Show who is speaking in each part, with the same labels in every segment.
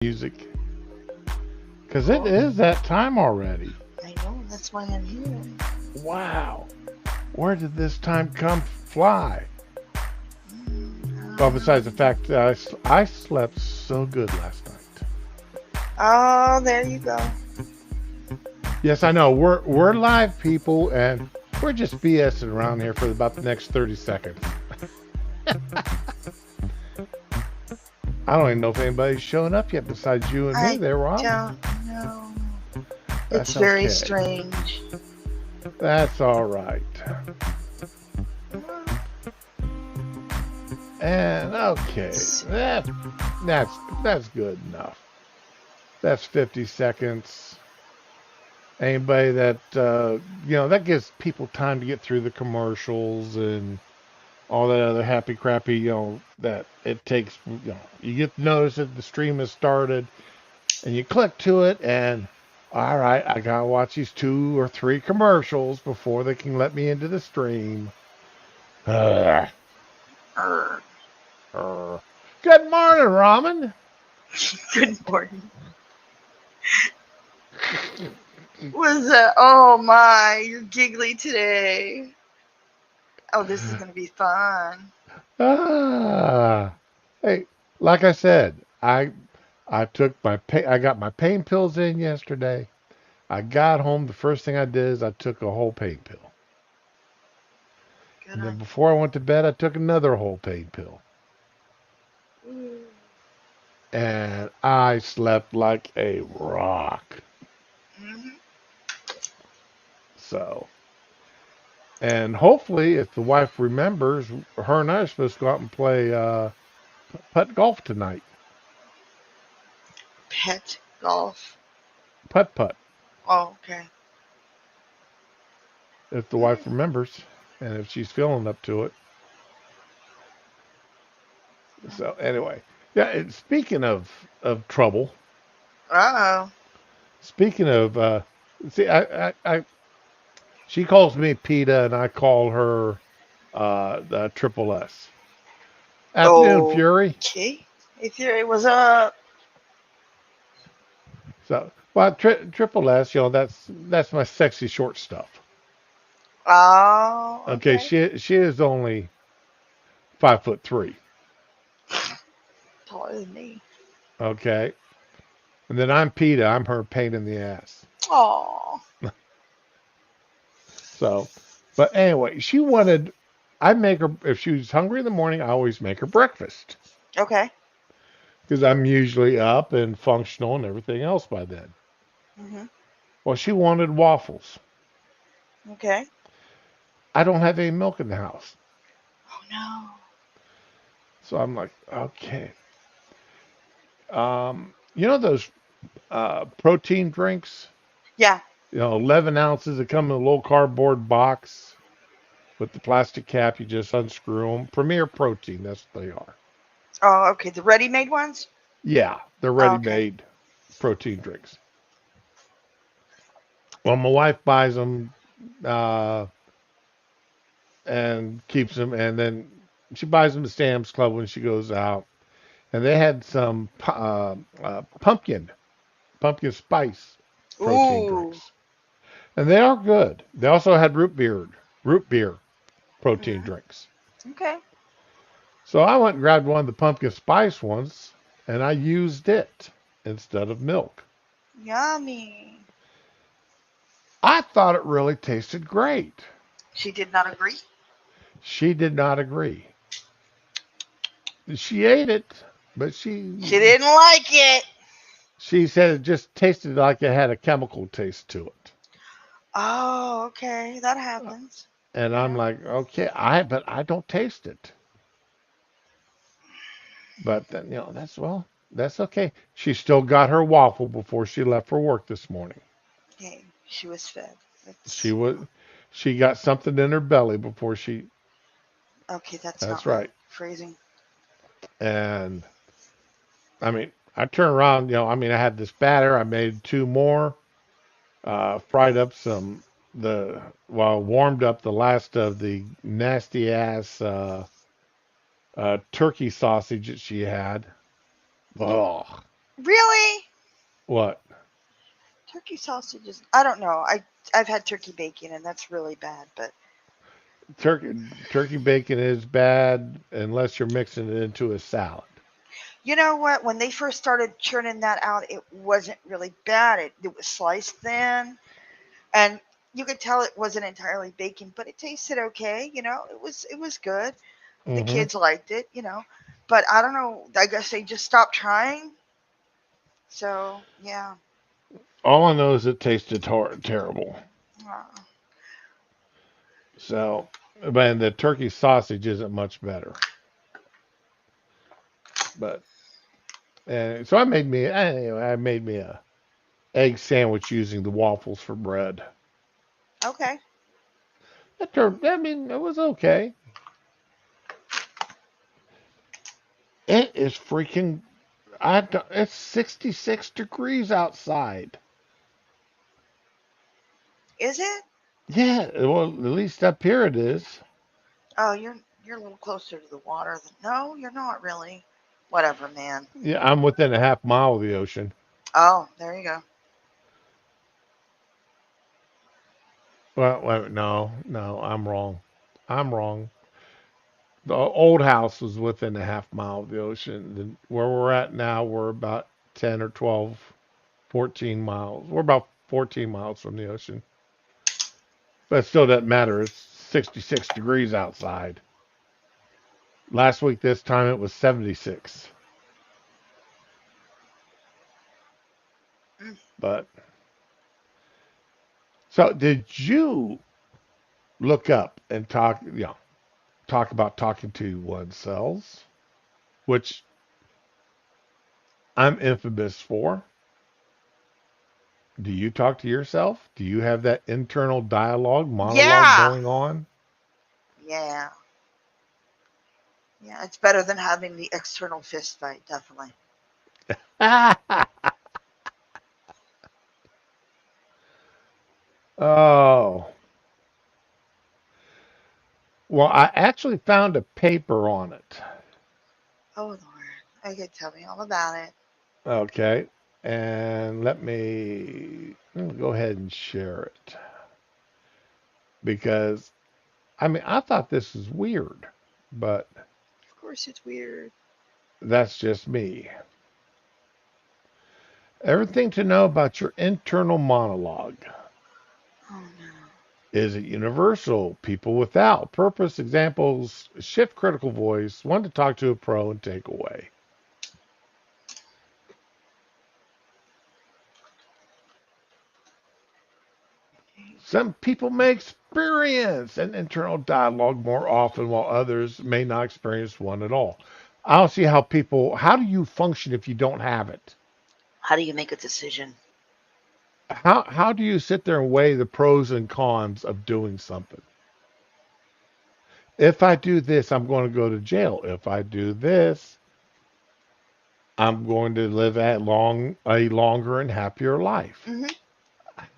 Speaker 1: music. Because it is that time already.
Speaker 2: I know, that's why I'm here.
Speaker 1: Wow. Where did this time come fly? Well, besides the
Speaker 2: Um,
Speaker 1: fact that I slept so good last night.
Speaker 2: oh, there you go.
Speaker 1: Yes, I know. We're live people and we're just BSing around here for about the next 30 seconds. I don't even know if anybody's showing up yet besides you and me
Speaker 2: I
Speaker 1: there, Rob.
Speaker 2: don't know. It's
Speaker 1: That's
Speaker 2: very
Speaker 1: okay.
Speaker 2: strange.
Speaker 1: That's all right. And okay,
Speaker 2: Let's see.
Speaker 1: that's good enough. That's 50 seconds. Anybody that that gives people time to get through the commercials and all that other happy crappy, that it takes. You get the notice that the stream has started, and you click to it, and all right, I gotta watch these 2 or 3 commercials before they can let me into the stream. Ugh.
Speaker 2: Er,
Speaker 1: Ugh. Good morning, Ramen.
Speaker 2: good morning. Was oh my, you're giggly today. Oh, this is gonna be fun.
Speaker 1: Ah, hey, like I said, I got my pain pills in yesterday. I got home. The first thing I did is I took a whole pain pill,
Speaker 2: Good
Speaker 1: and then
Speaker 2: on
Speaker 1: before I went to bed, I took another whole pain pill,
Speaker 2: you.
Speaker 1: and I slept like a rock.
Speaker 2: Mm-hmm.
Speaker 1: So, and hopefully, if the wife remembers, her and I are supposed to go out and play putt golf tonight.
Speaker 2: Pet golf.
Speaker 1: Putt putt.
Speaker 2: Oh, okay.
Speaker 1: If the wife remembers, and if she's feeling up to it. So anyway, yeah. Speaking of trouble,
Speaker 2: Uh
Speaker 1: speaking of see, she calls me PETA, and I call her the Triple S. Afternoon
Speaker 2: oh.
Speaker 1: Fury.
Speaker 2: Okay. Hey Theory, what's up?
Speaker 1: So well, Triple S, that's my sexy short stuff.
Speaker 2: Oh,
Speaker 1: Okay,
Speaker 2: okay.
Speaker 1: she is only 5'3".
Speaker 2: Taller than me.
Speaker 1: Okay, and then I'm PETA. I'm her pain in the ass.
Speaker 2: Oh.
Speaker 1: So, but anyway, she wanted. I make her if she's hungry in the morning. I always make her breakfast
Speaker 2: Okay.
Speaker 1: because I'm usually up and functional and everything else by then.
Speaker 2: Mhm.
Speaker 1: Well, she wanted waffles.
Speaker 2: Okay.
Speaker 1: I don't have any milk in the house,
Speaker 2: Oh no.
Speaker 1: so I'm like, okay. You know those protein drinks?
Speaker 2: Yeah.
Speaker 1: 11 ounces that come in a little cardboard box with the plastic cap. You just unscrew them. Premier Protein, that's what they are.
Speaker 2: Oh, okay. The ready-made ones.
Speaker 1: Yeah, they're
Speaker 2: Oh, okay.
Speaker 1: ready-made protein drinks. Well, my wife buys them uh, and keeps them, and then she buys them at Sam's Club when she goes out. And they had some pumpkin spice protein
Speaker 2: Ooh.
Speaker 1: drinks, and they are good. They also had root beer protein
Speaker 2: Mhm.
Speaker 1: drinks.
Speaker 2: Okay.
Speaker 1: So I went and grabbed one of the pumpkin spice ones, and I used it instead of milk.
Speaker 2: Yummy.
Speaker 1: I thought it really tasted great.
Speaker 2: She did not agree.
Speaker 1: She did not agree. She ate it, but
Speaker 2: She didn't like it.
Speaker 1: she said it just tasted like it had a chemical taste to it.
Speaker 2: Oh, okay. That happens.
Speaker 1: And I'm
Speaker 2: Yeah.
Speaker 1: like, okay, but I don't taste it. But then, that's okay. She still got her waffle before she left for work this morning.
Speaker 2: Okay. She was fed.
Speaker 1: She
Speaker 2: That's
Speaker 1: was, she got something in her belly before she.
Speaker 2: okay. That's
Speaker 1: That's
Speaker 2: not right.
Speaker 1: right.
Speaker 2: Phrasing.
Speaker 1: And I mean, I turned around. I had this batter. I made 2 more. Fried up warmed up the last of the nasty ass turkey sausage that she had. Oh.
Speaker 2: Really?
Speaker 1: What?
Speaker 2: Turkey sausages. I don't know. I've had turkey bacon and that's really bad, but
Speaker 1: Turkey bacon is bad unless you're mixing it into a salad.
Speaker 2: you know what? When they first started churning that out, it wasn't really bad. It was sliced thin, and you could tell it wasn't entirely bacon, but it tasted okay. It was good. The
Speaker 1: Hmm.
Speaker 2: kids liked it. But I don't know. I guess they just stopped trying. So yeah.
Speaker 1: All I know is it tasted terrible.
Speaker 2: Uh,
Speaker 1: So, but the turkey sausage isn't much better. But and so I made me a egg sandwich using the waffles for bread.
Speaker 2: okay.
Speaker 1: I mean, it was okay. It is freaking. It's 66 degrees outside.
Speaker 2: Is it?
Speaker 1: Yeah, well, at least up here it is.
Speaker 2: Oh, you're a little closer to the water than. No, you're not really. Whatever, man.
Speaker 1: Yeah, I'm within a half mile of the ocean.
Speaker 2: Oh, there you go.
Speaker 1: Well, wait, no, no, I'm wrong. I'm wrong. The old house was within a half mile of the ocean. Where we're at now, we're about 10 or 12, 14 miles. We're about 14 miles from the ocean. But it still doesn't matter. It's 66 degrees outside. Last week, this time, it was 76.
Speaker 2: Mm.
Speaker 1: But so, did you look up and talk about talking to oneself, which I'm infamous for? Do you talk to yourself? Do you have that internal dialogue, monologue
Speaker 2: Yeah.
Speaker 1: going on?
Speaker 2: Yeah. Yeah. It's better than having the external fist fight, definitely.
Speaker 1: Oh, well, I actually found a paper on it.
Speaker 2: Oh Lord. Okay, tell me all about it.
Speaker 1: Okay, and let me go ahead and share it because I thought this was weird, but
Speaker 2: Of course it's weird.
Speaker 1: that's just me. Everything to know about your internal monologue.
Speaker 2: Oh no.
Speaker 1: Is it universal? People without purpose, examples, shift critical voice, one to talk to a pro and take away. Some people may experience an internal dialogue more often, while others may not experience one at all. I don't see how do you function if you don't have it?
Speaker 2: How do you make a decision?
Speaker 1: How do you sit there and weigh the pros and cons of doing something? If I do this, I'm going to go to jail. If I do this, I'm going to live a longer and happier life.
Speaker 2: Hmm.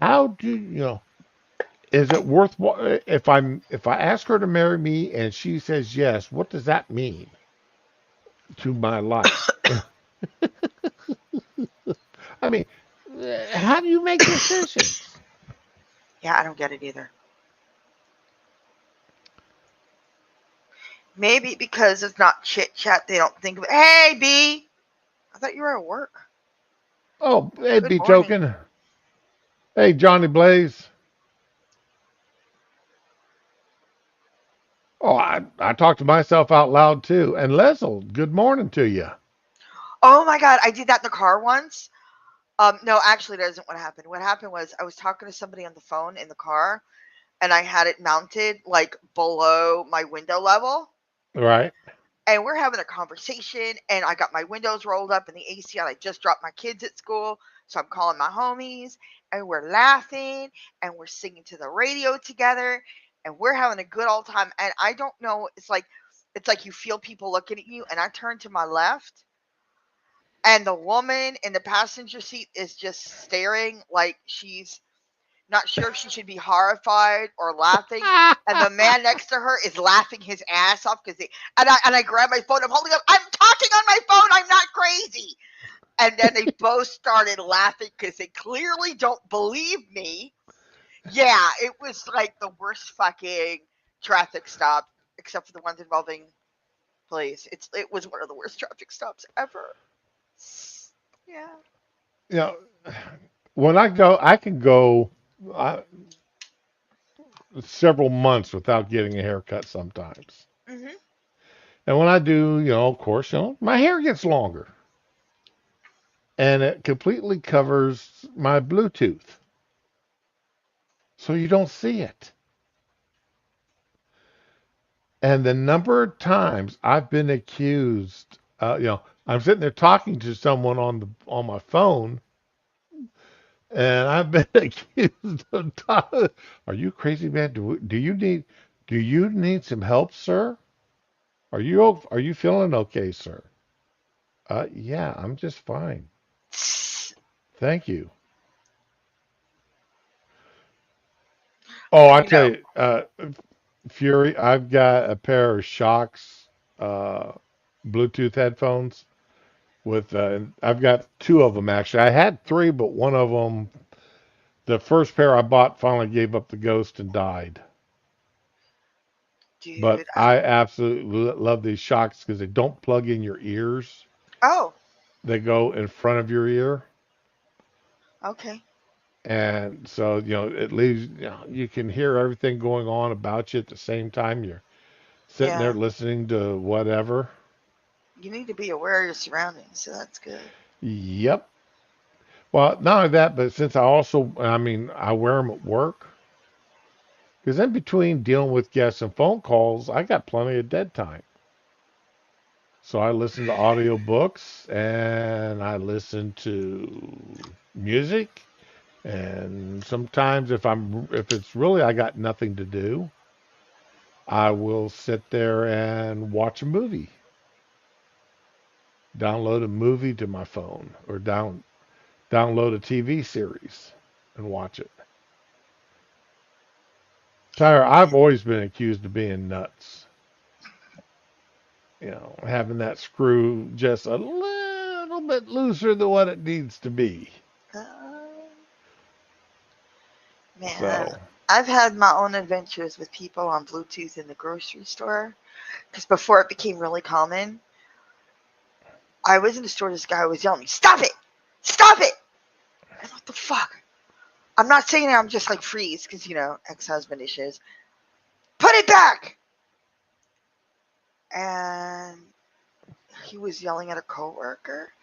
Speaker 1: How do you know? Is it worthwhile if I ask her to marry me and she says yes? What does that mean to my life? I mean, how do you make decisions?
Speaker 2: Yeah, I don't get it either. Maybe because it's not chit chat, they don't think of it. Hey, B. I thought you were at work.
Speaker 1: Oh, it'd
Speaker 2: Good
Speaker 1: be
Speaker 2: morning.
Speaker 1: token. Hey, Johnny Blaze. Oh, I talk to myself out loud too. And Leslie, good morning to you.
Speaker 2: Oh my God, I did that in the car once. No, actually, that isn't what happened. What happened was I was talking to somebody on the phone in the car, and I had it mounted like below my window level.
Speaker 1: Right?
Speaker 2: And we're having a conversation, and I got my windows rolled up in the AC, and I just dropped my kids at school. So I'm calling my homies, and we're laughing, and we're singing to the radio together, and we're having a good old time. And I don't know, it's like you feel people looking at you, and I turn to my left, and the woman in the passenger seat is just staring like she's not sure if she should be horrified or laughing. And the man next to her is laughing his ass off because and I grab my phone. I'm holding up. I'm talking on my phone. I'm not crazy. And then they both started laughing because they clearly don't believe me. Yeah, it was like the worst fucking traffic stop, except for the ones involving police. It was one of the worst traffic stops ever. Yeah.
Speaker 1: You know, when I go, I can go uh, several months without getting a haircut sometimes.
Speaker 2: Mhm.
Speaker 1: And when I do, of course, my hair gets longer and it completely covers my Bluetooth. So you don't see it. And the number of times I've been accused, I'm sitting there talking to someone on my phone, and I've been accused of talking. Are you crazy, man? Do you need some help, sir? Are you feeling okay, sir? Yeah, I'm just fine. Thank you. Oh, I
Speaker 2: You
Speaker 1: tell
Speaker 2: know.
Speaker 1: you, Fury, I've got a pair of Shocks uh, Bluetooth headphones with I've got two of them actually. I had three, but one of them, the first pair I bought, finally gave up the ghost and died. But
Speaker 2: Dude.
Speaker 1: I absolutely love these Shocks because they don't plug in your ears.
Speaker 2: Oh,
Speaker 1: They go in front of your ear,
Speaker 2: okay.
Speaker 1: and so it leaves you can hear everything going on about you at the same time you're sitting there
Speaker 2: Yeah.
Speaker 1: listening to whatever.
Speaker 2: You need to be aware of your surroundings, so that's good.
Speaker 1: Yep. Well, not only that, but since I wear them at work, because in between dealing with guests and phone calls, I got plenty of dead time. So I listen to audiobooks and I listen to music. And sometimes if it's really I got nothing to do, I will sit there and watch a movie. Download a movie to my phone or download a TV series and watch it. Tyler, I've always been accused of being nuts. Having that screw just a little bit looser than what it needs to be.
Speaker 2: Uh, man,
Speaker 1: So,
Speaker 2: I've had my own adventures with people on Bluetooth in the grocery store. Because before it became really common, I was in the store. This guy was yelling, "Stop it! Stop it!" And what the fuck? I'm not saying that I'm just like freeze because ex-husband issues. Put it back. And he was yelling at a coworker,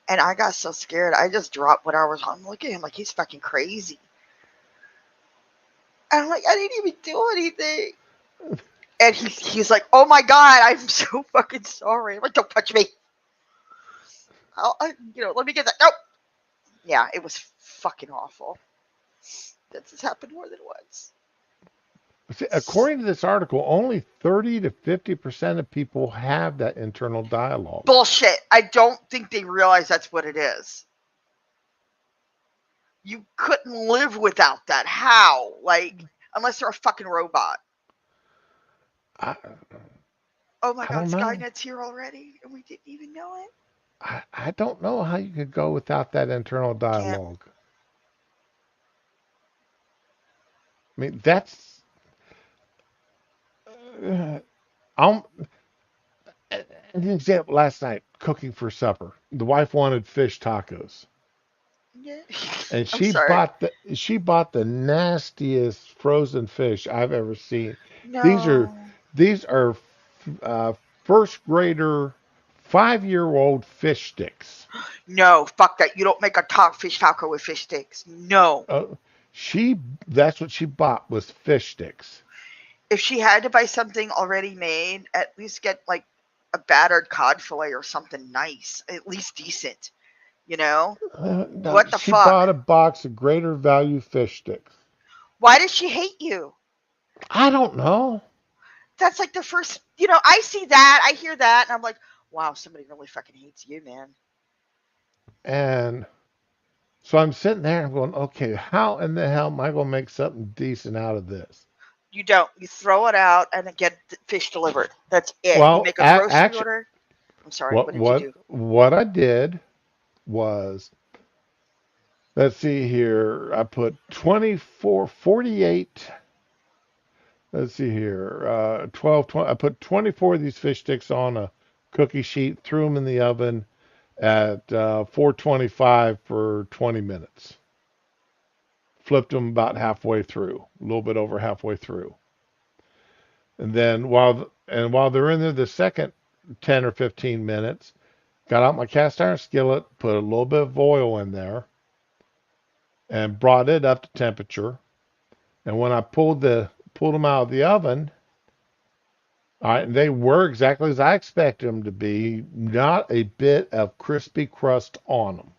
Speaker 2: and I got so scared I just dropped what I was on. Look at him like he's fucking crazy. And I'm like, I didn't even do anything. And he's like, oh my god, I'm so fucking sorry. I'm like, don't touch me. Let me get that. Nope. Yeah, it was fucking awful. This has happened more than once.
Speaker 1: see, according to this article, only 30 to 50% of people have that internal dialogue.
Speaker 2: Bullshit. I don't think they realize that's what it is. You couldn't live without that. How? Like, unless they're a fucking robot.
Speaker 1: I,
Speaker 2: Oh my
Speaker 1: I
Speaker 2: god,
Speaker 1: don't know.
Speaker 2: Skynet's here already, and we didn't even know it.
Speaker 1: I don't know how you could go without that internal
Speaker 2: Can't.
Speaker 1: dialogue. I mean, that's. I'm an example. Last night, cooking for supper, the wife wanted fish tacos,
Speaker 2: Yeah.
Speaker 1: and
Speaker 2: I'm
Speaker 1: she
Speaker 2: sorry.
Speaker 1: bought the nastiest frozen fish I've ever seen. These are
Speaker 2: No.
Speaker 1: these are uh, first grader, 5-year old fish sticks.
Speaker 2: No, fuck that. You don't make a fish taco with fish sticks. No.
Speaker 1: Uh, she That's what she bought was fish sticks.
Speaker 2: If she had to buy something already made, at least get like a battered cod fillet or something nice, at least decent. You know?
Speaker 1: No,
Speaker 2: What the
Speaker 1: she
Speaker 2: fuck?
Speaker 1: bought a box of greater value fish sticks.
Speaker 2: Why does she hate you?
Speaker 1: I don't know.
Speaker 2: That's like the first, I see that, I hear that, and I'm like, wow, somebody really fucking hates you, man.
Speaker 1: And so I'm sitting there and I'm going, okay, how in the hell am I going to make something decent out of this?
Speaker 2: You don't. You throw it out and then get the fish delivered. That's it. You
Speaker 1: Well,
Speaker 2: make a grocery
Speaker 1: actually,
Speaker 2: order. I'm sorry.
Speaker 1: what
Speaker 2: What did you
Speaker 1: what
Speaker 2: do?
Speaker 1: what I did was, let's see here, I put 24, 48. Let's see here, 12, 20, I put 24 of these fish sticks on a cookie sheet, threw them in the oven at 425 for 20 minutes. Flipped them about halfway through, a little bit over halfway through. And then while they're in there the second 10 or 15 minutes, got out my cast iron skillet, put a little bit of oil in there, and brought it up to temperature. And when I pulled them out of the oven, all right, and they were exactly as I expected them to be, not a bit of crispy crust on them,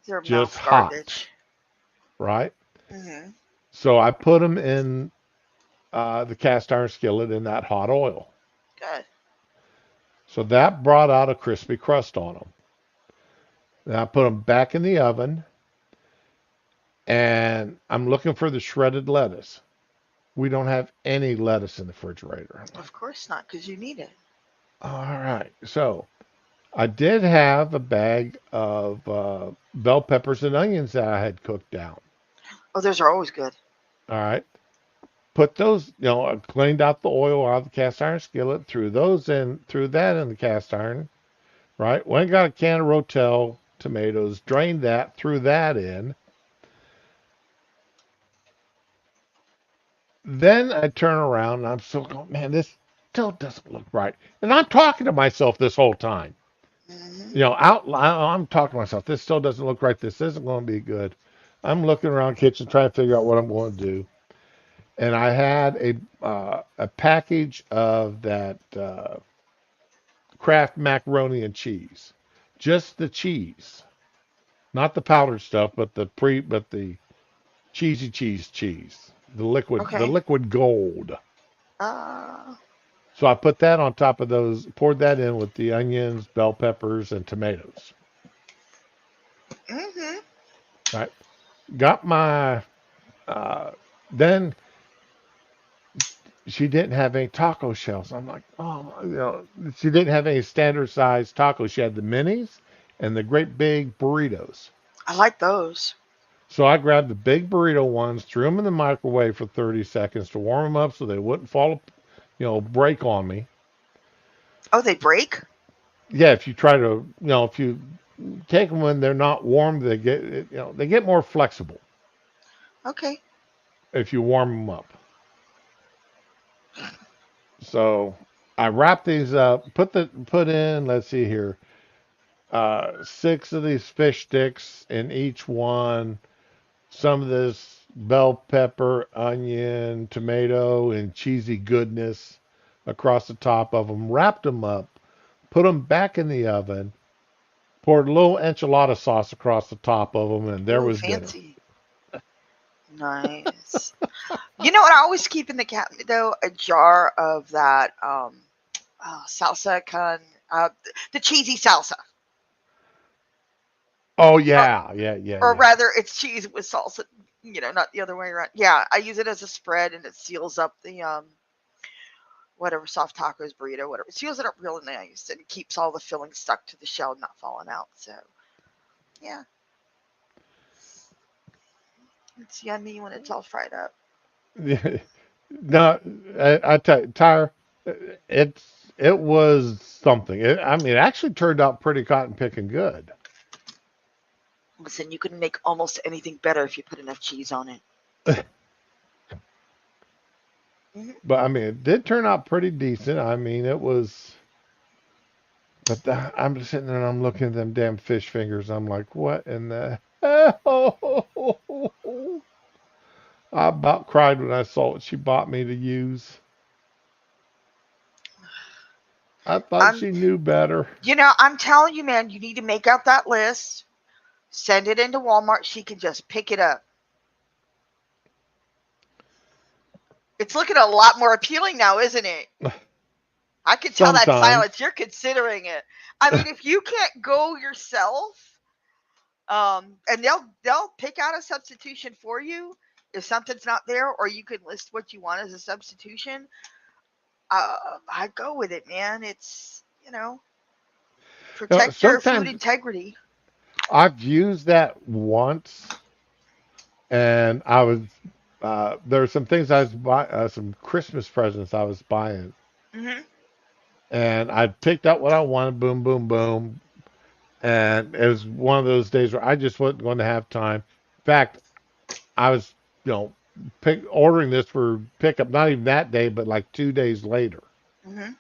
Speaker 2: Their
Speaker 1: just
Speaker 2: mouth
Speaker 1: hot,
Speaker 2: garbage.
Speaker 1: right?
Speaker 2: Hmm.
Speaker 1: So I put them in the cast iron skillet in that hot oil.
Speaker 2: Good.
Speaker 1: So that brought out a crispy crust on them. Then I put them back in the oven, and I'm looking for the shredded lettuce. We don't have any lettuce in the refrigerator. I'm like,
Speaker 2: Of course not, because you need it.
Speaker 1: all right. So I did have a bag of bell peppers and onions that I had cooked down.
Speaker 2: Oh, those are always good.
Speaker 1: All right. Put those, I cleaned out the oil out of the cast iron skillet, threw that in the cast iron, right? Went and got a can of Rotel tomatoes, drained that, threw that in. Then I turn around and I'm still going, man, this still doesn't look right. And I'm talking to myself this whole time.
Speaker 2: Hmm.
Speaker 1: Out loud, I'm talking to myself. This still doesn't look right. This isn't going to be good. I'm looking around the kitchen trying to figure out what I'm going to do. And I had a package of that Kraft macaroni and cheese, just the cheese, not the powdered stuff, but the cheese, the
Speaker 2: Okay.
Speaker 1: liquid gold.
Speaker 2: Uh,
Speaker 1: So I put that on top of those, poured that in with the onions, bell peppers, and tomatoes.
Speaker 2: hmm
Speaker 1: Right. Got my uh, then she didn't have any taco shells. I'm like, oh, she didn't have any standard size tacos. She had the minis and the great big burritos.
Speaker 2: I like those.
Speaker 1: So I grabbed the big burrito ones, threw them in the microwave for 30 seconds to warm them up so they wouldn't break on me.
Speaker 2: Oh, they break?
Speaker 1: Yeah, if you try to, if you take them when they're not warm, they get more flexible
Speaker 2: Okay.
Speaker 1: if you warm them up. So I wrap these up, put in, let's see here, six of these fish sticks in each one, some of this bell pepper, onion, tomato, and cheesy goodness across the top of them, wrapped them up, put them back in the oven, poured a little enchilada sauce across the top of them, and there
Speaker 2: Ooh,
Speaker 1: was dinner.
Speaker 2: fancy. Nice. You know what? I always keep in the cabinet though a jar of that salsa uh, the cheesy salsa,
Speaker 1: Oh
Speaker 2: or,
Speaker 1: yeah, yeah, yeah,
Speaker 2: or
Speaker 1: yeah.
Speaker 2: rather, it's cheese with salsa. Not the other way around. Yeah, I use it as a spread, and it seals up the whatever soft tacos, burrito, whatever. It seals it up real nice and keeps all the filling stuck to the shell, not falling out. So yeah, it's yummy when it's all fried up.
Speaker 1: No, I tell you, Tyre, it was something. I mean, it actually turned out pretty cotton picking good.
Speaker 2: Listen, you can make almost anything better if you put enough cheese on it. Hmm.
Speaker 1: But I mean, it did turn out pretty decent. I mean, it was. I'm just sitting there and I'm looking at them damn fish fingers. I'm like, what in the hell? I about cried when I saw what she bought me to use. I thought
Speaker 2: I'm,
Speaker 1: she knew better.
Speaker 2: I'm telling you, man, you need to make out that list, send it into Walmart. She can just pick it up. It's looking a lot more appealing now, isn't it? I can tell that
Speaker 1: Sometimes.
Speaker 2: silence. You're considering it. I mean, if you can't go yourself, and they'll pick out a substitution for you if something's not there, or you can list what you want as a substitution. I go with it, man. It's protect your food
Speaker 1: Sometimes
Speaker 2: integrity.
Speaker 1: I've used that once, and I was there were some things I was buying, some Christmas presents I was buying,
Speaker 2: Hmm.
Speaker 1: and I picked out what I wanted. Boom, boom, boom, and it was one of those days where I just wasn't going to have time. In fact, I was, you know, ordering this for pickup not even that day, but like 2 days later.
Speaker 2: Hmm.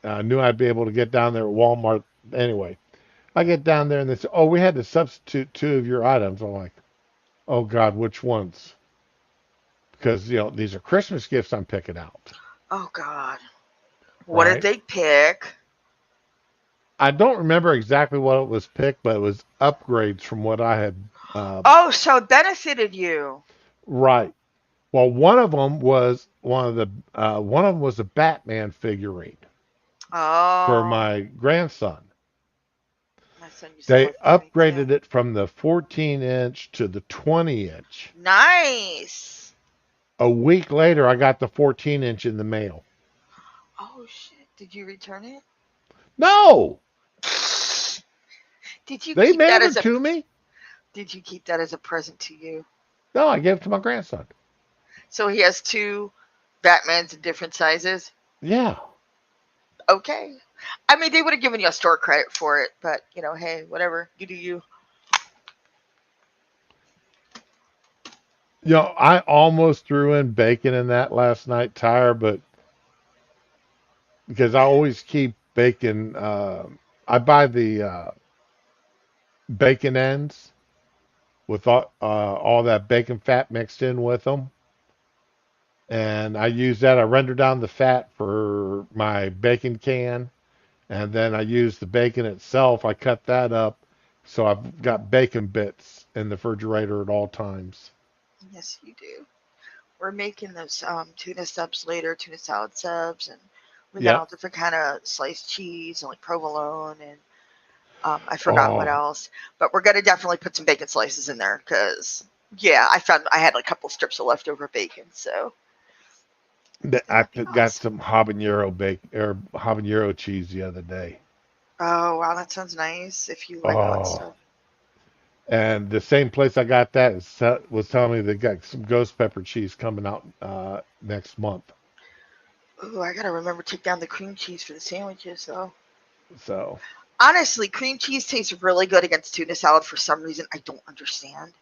Speaker 1: I knew I'd be able to get down there at Walmart anyway. I get down there and they say, "Oh, we had to substitute two of your items." I'm like, "Oh God, which ones?" Because these are Christmas gifts I'm picking out,
Speaker 2: Oh God. What did
Speaker 1: right?
Speaker 2: they pick?
Speaker 1: I don't remember exactly what it was picked, but it was upgrades from what I had. Uh,
Speaker 2: Oh, so it benefited you.
Speaker 1: right. Well, one of them was a Batman figurine for
Speaker 2: Oh,
Speaker 1: my grandson.
Speaker 2: my son used to
Speaker 1: They
Speaker 2: love Batman too.
Speaker 1: upgraded it from the 14 inch to the 20 inch.
Speaker 2: Nice.
Speaker 1: A week later, I got the 14 inch in the mail.
Speaker 2: Oh shit. Did you return it?
Speaker 1: No,
Speaker 2: Did you
Speaker 1: they
Speaker 2: keep that
Speaker 1: mailed
Speaker 2: as
Speaker 1: it
Speaker 2: a
Speaker 1: to me.
Speaker 2: Did you keep that as a present to you?
Speaker 1: No, I gave it to my grandson.
Speaker 2: So he has two Batmans in different sizes.
Speaker 1: Yeah.
Speaker 2: Okay. I mean, they would have given you a store credit for it, but hey, whatever. You do you.
Speaker 1: I almost threw in bacon in that last night, Tyre, but because I always keep bacon, I buy the bacon ends with all that bacon fat mixed in with them. And I use that. I render down the fat for my bacon can. And then I use the bacon itself. I cut that up. So I've got bacon bits in the refrigerator at all times.
Speaker 2: Yes, you do. We're making those tuna subs later, tuna salad subs, and we got all
Speaker 1: Yep.
Speaker 2: different kind of sliced cheese and like provolone and I forgot what
Speaker 1: Oh,
Speaker 2: else. But we're gonna definitely put some bacon slices in there because yeah, I found I had like a couple strips of leftover bacon, so
Speaker 1: I
Speaker 2: that'll be
Speaker 1: got
Speaker 2: awesome.
Speaker 1: some habanero bacon or habanero cheese the other day.
Speaker 2: Oh wow, that sounds nice if you like hot
Speaker 1: Oh,
Speaker 2: stuff.
Speaker 1: and the same place I got that was telling me they got some ghost pepper cheese coming out next month.
Speaker 2: Ooh, I gotta remember to take down the cream cheese for the sandwiches though.
Speaker 1: So
Speaker 2: Honestly, cream cheese tastes really good against tuna salad for some reason I don't understand.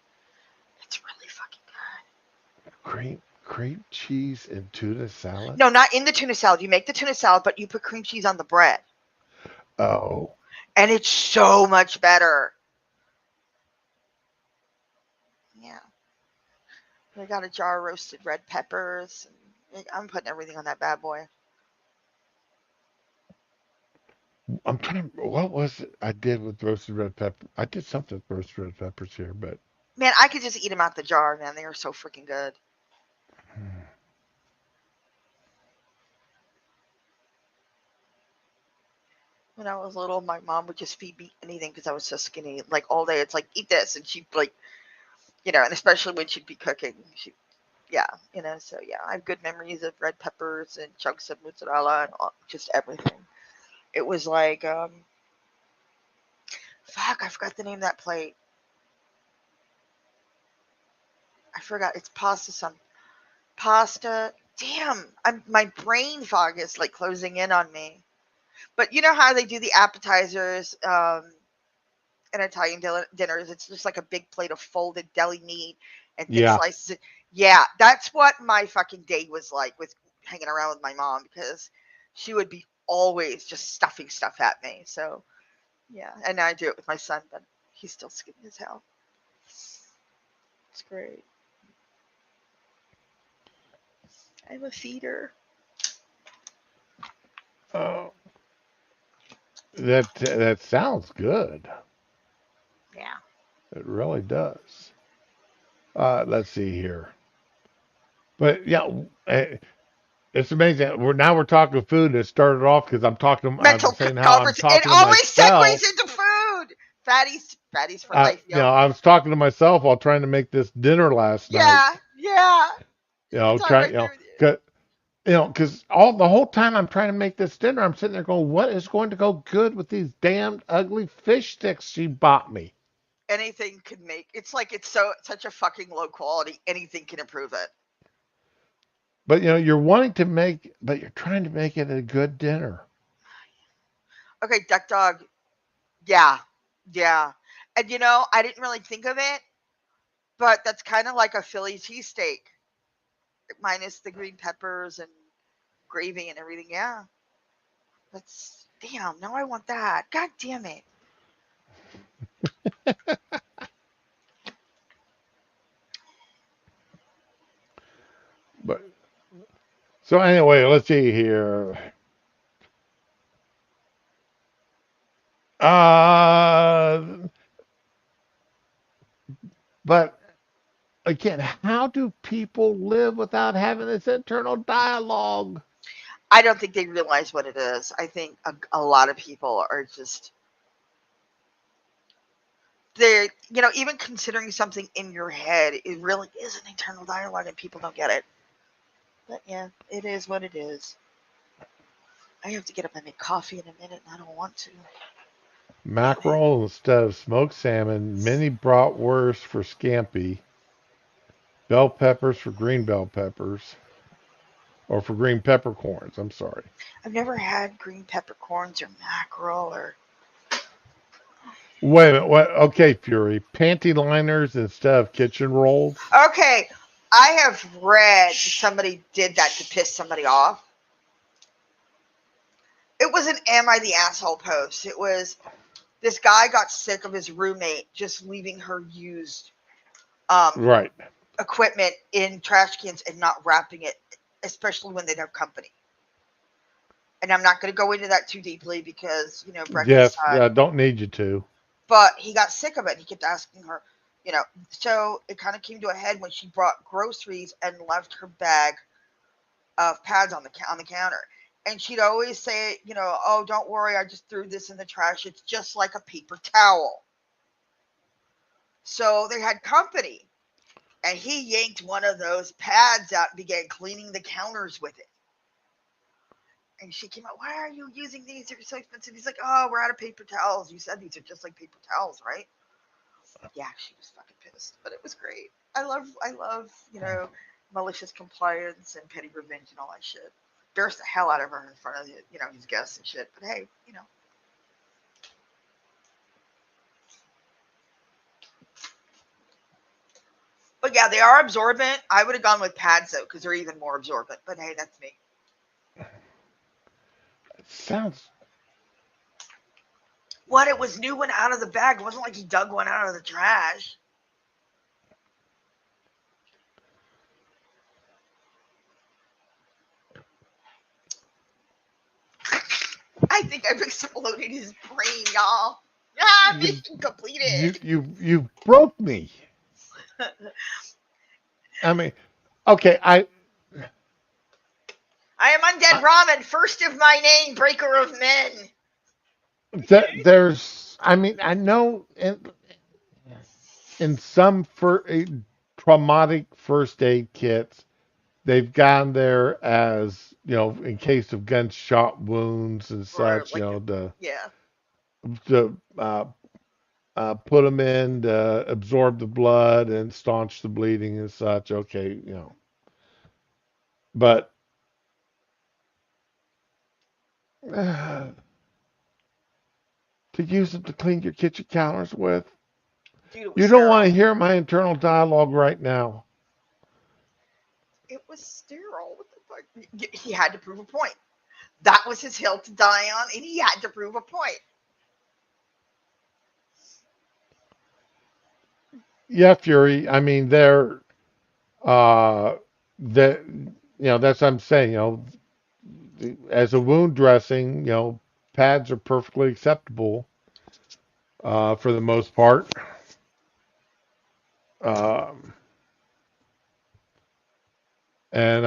Speaker 2: It's really fucking good.
Speaker 1: cream cheese and tuna salad.
Speaker 2: No, not in the tuna salad. You make the tuna salad, but you put cream cheese on the bread,
Speaker 1: Oh,
Speaker 2: and it's so much better. Yeah, I got a jar of roasted red peppers. And I'm putting everything on that bad boy.
Speaker 1: I'm trying to. What was it I did with roasted red pepper? I did something with roasted red peppers here, but
Speaker 2: Man, I could just eat them out the jar, man. They are so freaking good.
Speaker 1: hmm,
Speaker 2: When I was little, my mom would just feed me anything because I was so skinny. Like all day, it's like eat this, and she'd like, and especially when she'd be cooking, yeah, So yeah, I have good memories of red peppers and chunks of mozzarella and just everything. It was like, fuck, I forgot the name of that plate. I forgot. It's pasta. Some pasta. Damn, my brain fog is like closing in on me. But you know how they do the appetizers in Italian dinners? It's just like a big plate of folded deli meat and thin
Speaker 1: yeah.
Speaker 2: slices. Yeah, that's what my fucking day was like with hanging around with my mom because she would be always just stuffing stuff at me. So yeah, and now I do it with my son, but he's still skinny as hell. It's great. I'm a feeder.
Speaker 1: Oh, that sounds good.
Speaker 2: Yeah.
Speaker 1: It really does. Let's see here. But yeah, it's amazing. We're talking food. It started off because I was
Speaker 2: Mental
Speaker 1: saying how I'm
Speaker 2: conversation. It
Speaker 1: talking to
Speaker 2: always
Speaker 1: myself.
Speaker 2: segues into food. Fatties for life, yo.
Speaker 1: I was talking to myself while trying to make this dinner last night.
Speaker 2: Yeah, yeah. You can talk
Speaker 1: Try,
Speaker 2: right there with you.
Speaker 1: Because all the whole time I'm trying to make this dinner, I'm sitting there going, "What is going to go good with these damned ugly fish sticks she bought me?"
Speaker 2: Anything could make it's like it's so such a fucking low quality. Anything can improve it.
Speaker 1: But you're wanting to make, but you're trying to make it a good dinner.
Speaker 2: Okay, duck dog. Yeah, yeah. And I didn't really think of it, but that's kind of like a Philly cheesesteak, minus the green peppers and gravy and everything. Yeah, that's damn. Now I want that. God damn it.
Speaker 1: But so anyway, let's see here. Uh, but again, how do people live without having this internal dialogue?
Speaker 2: I don't think they realize what it is. I think a lot of people are just they're even considering something in your head. It really is an internal dialogue, and people don't get it. But yeah, it is what it is. I have to get up and make coffee in a minute, and I don't want to. Damn it.
Speaker 1: Mackerel instead of smoked salmon, mini bratwurst for scampi, bell peppers for green bell peppers, or for green peppercorns. I'm sorry.
Speaker 2: I've never had green peppercorns or mackerel or.
Speaker 1: Wait a minute. What? Okay, Fury. Panty liners instead of kitchen rolls.
Speaker 2: Okay, I have read somebody did that to piss somebody off. It was an "Am I the Asshole" post. It was this guy got sick of his roommate just leaving her used um,
Speaker 1: Right.
Speaker 2: equipment in trash cans and not wrapping it, especially when they'd have company. And I'm not going to go into that too deeply because breakfast
Speaker 1: Yes.
Speaker 2: time.
Speaker 1: Don't need you to.
Speaker 2: But he got sick of it. He kept asking her, So it kind of came to a head when she brought groceries and left her bag of pads on the counter. And she'd always say, "Oh, don't worry, I just threw this in the trash. It's just like a paper towel." So they had company, and he yanked one of those pads out and began cleaning the counters with it. And she came out, "Why are you using these? They're so expensive." He's like, "Oh, we're out of paper towels. You said these are just like paper towels, right?" Yeah, she was fucking pissed, but it was great. I love, malicious compliance and petty revenge and all that shit. Embarrassed the hell out of her in front of his guests and shit. But hey. But yeah, they are absorbent. I would have gone with pads though, because they're even more absorbent. But hey, that's me.
Speaker 1: Sounds.
Speaker 2: What? It was new one out of the bag. It wasn't like he dug one out of the trash. I think I've exploded his brain, y'all. Ah,
Speaker 1: You.
Speaker 2: mission
Speaker 1: You.
Speaker 2: completed.
Speaker 1: You broke me. I mean. Okay.
Speaker 2: I am undead
Speaker 1: I
Speaker 2: ramen, first of my name, breaker of men.
Speaker 1: there's. I mean. I know. In some traumatic first aid kits, they've gone there as in case of gunshot wounds and
Speaker 2: Or
Speaker 1: such.
Speaker 2: like, yeah.
Speaker 1: To put them in to absorb the blood and staunch the bleeding and such. Okay, but to use them to clean your kitchen counters with,
Speaker 2: Dude, it was
Speaker 1: you don't want
Speaker 2: sterile.
Speaker 1: to hear my internal dialogue right now.
Speaker 2: It was sterile. What the fuck? He had to prove a point. That was his hill to die on, and he had to prove a point.
Speaker 1: Yeah, Fury. I mean, uh, that that's what I'm saying. As a wound dressing, pads are perfectly acceptable for the most part. Um, and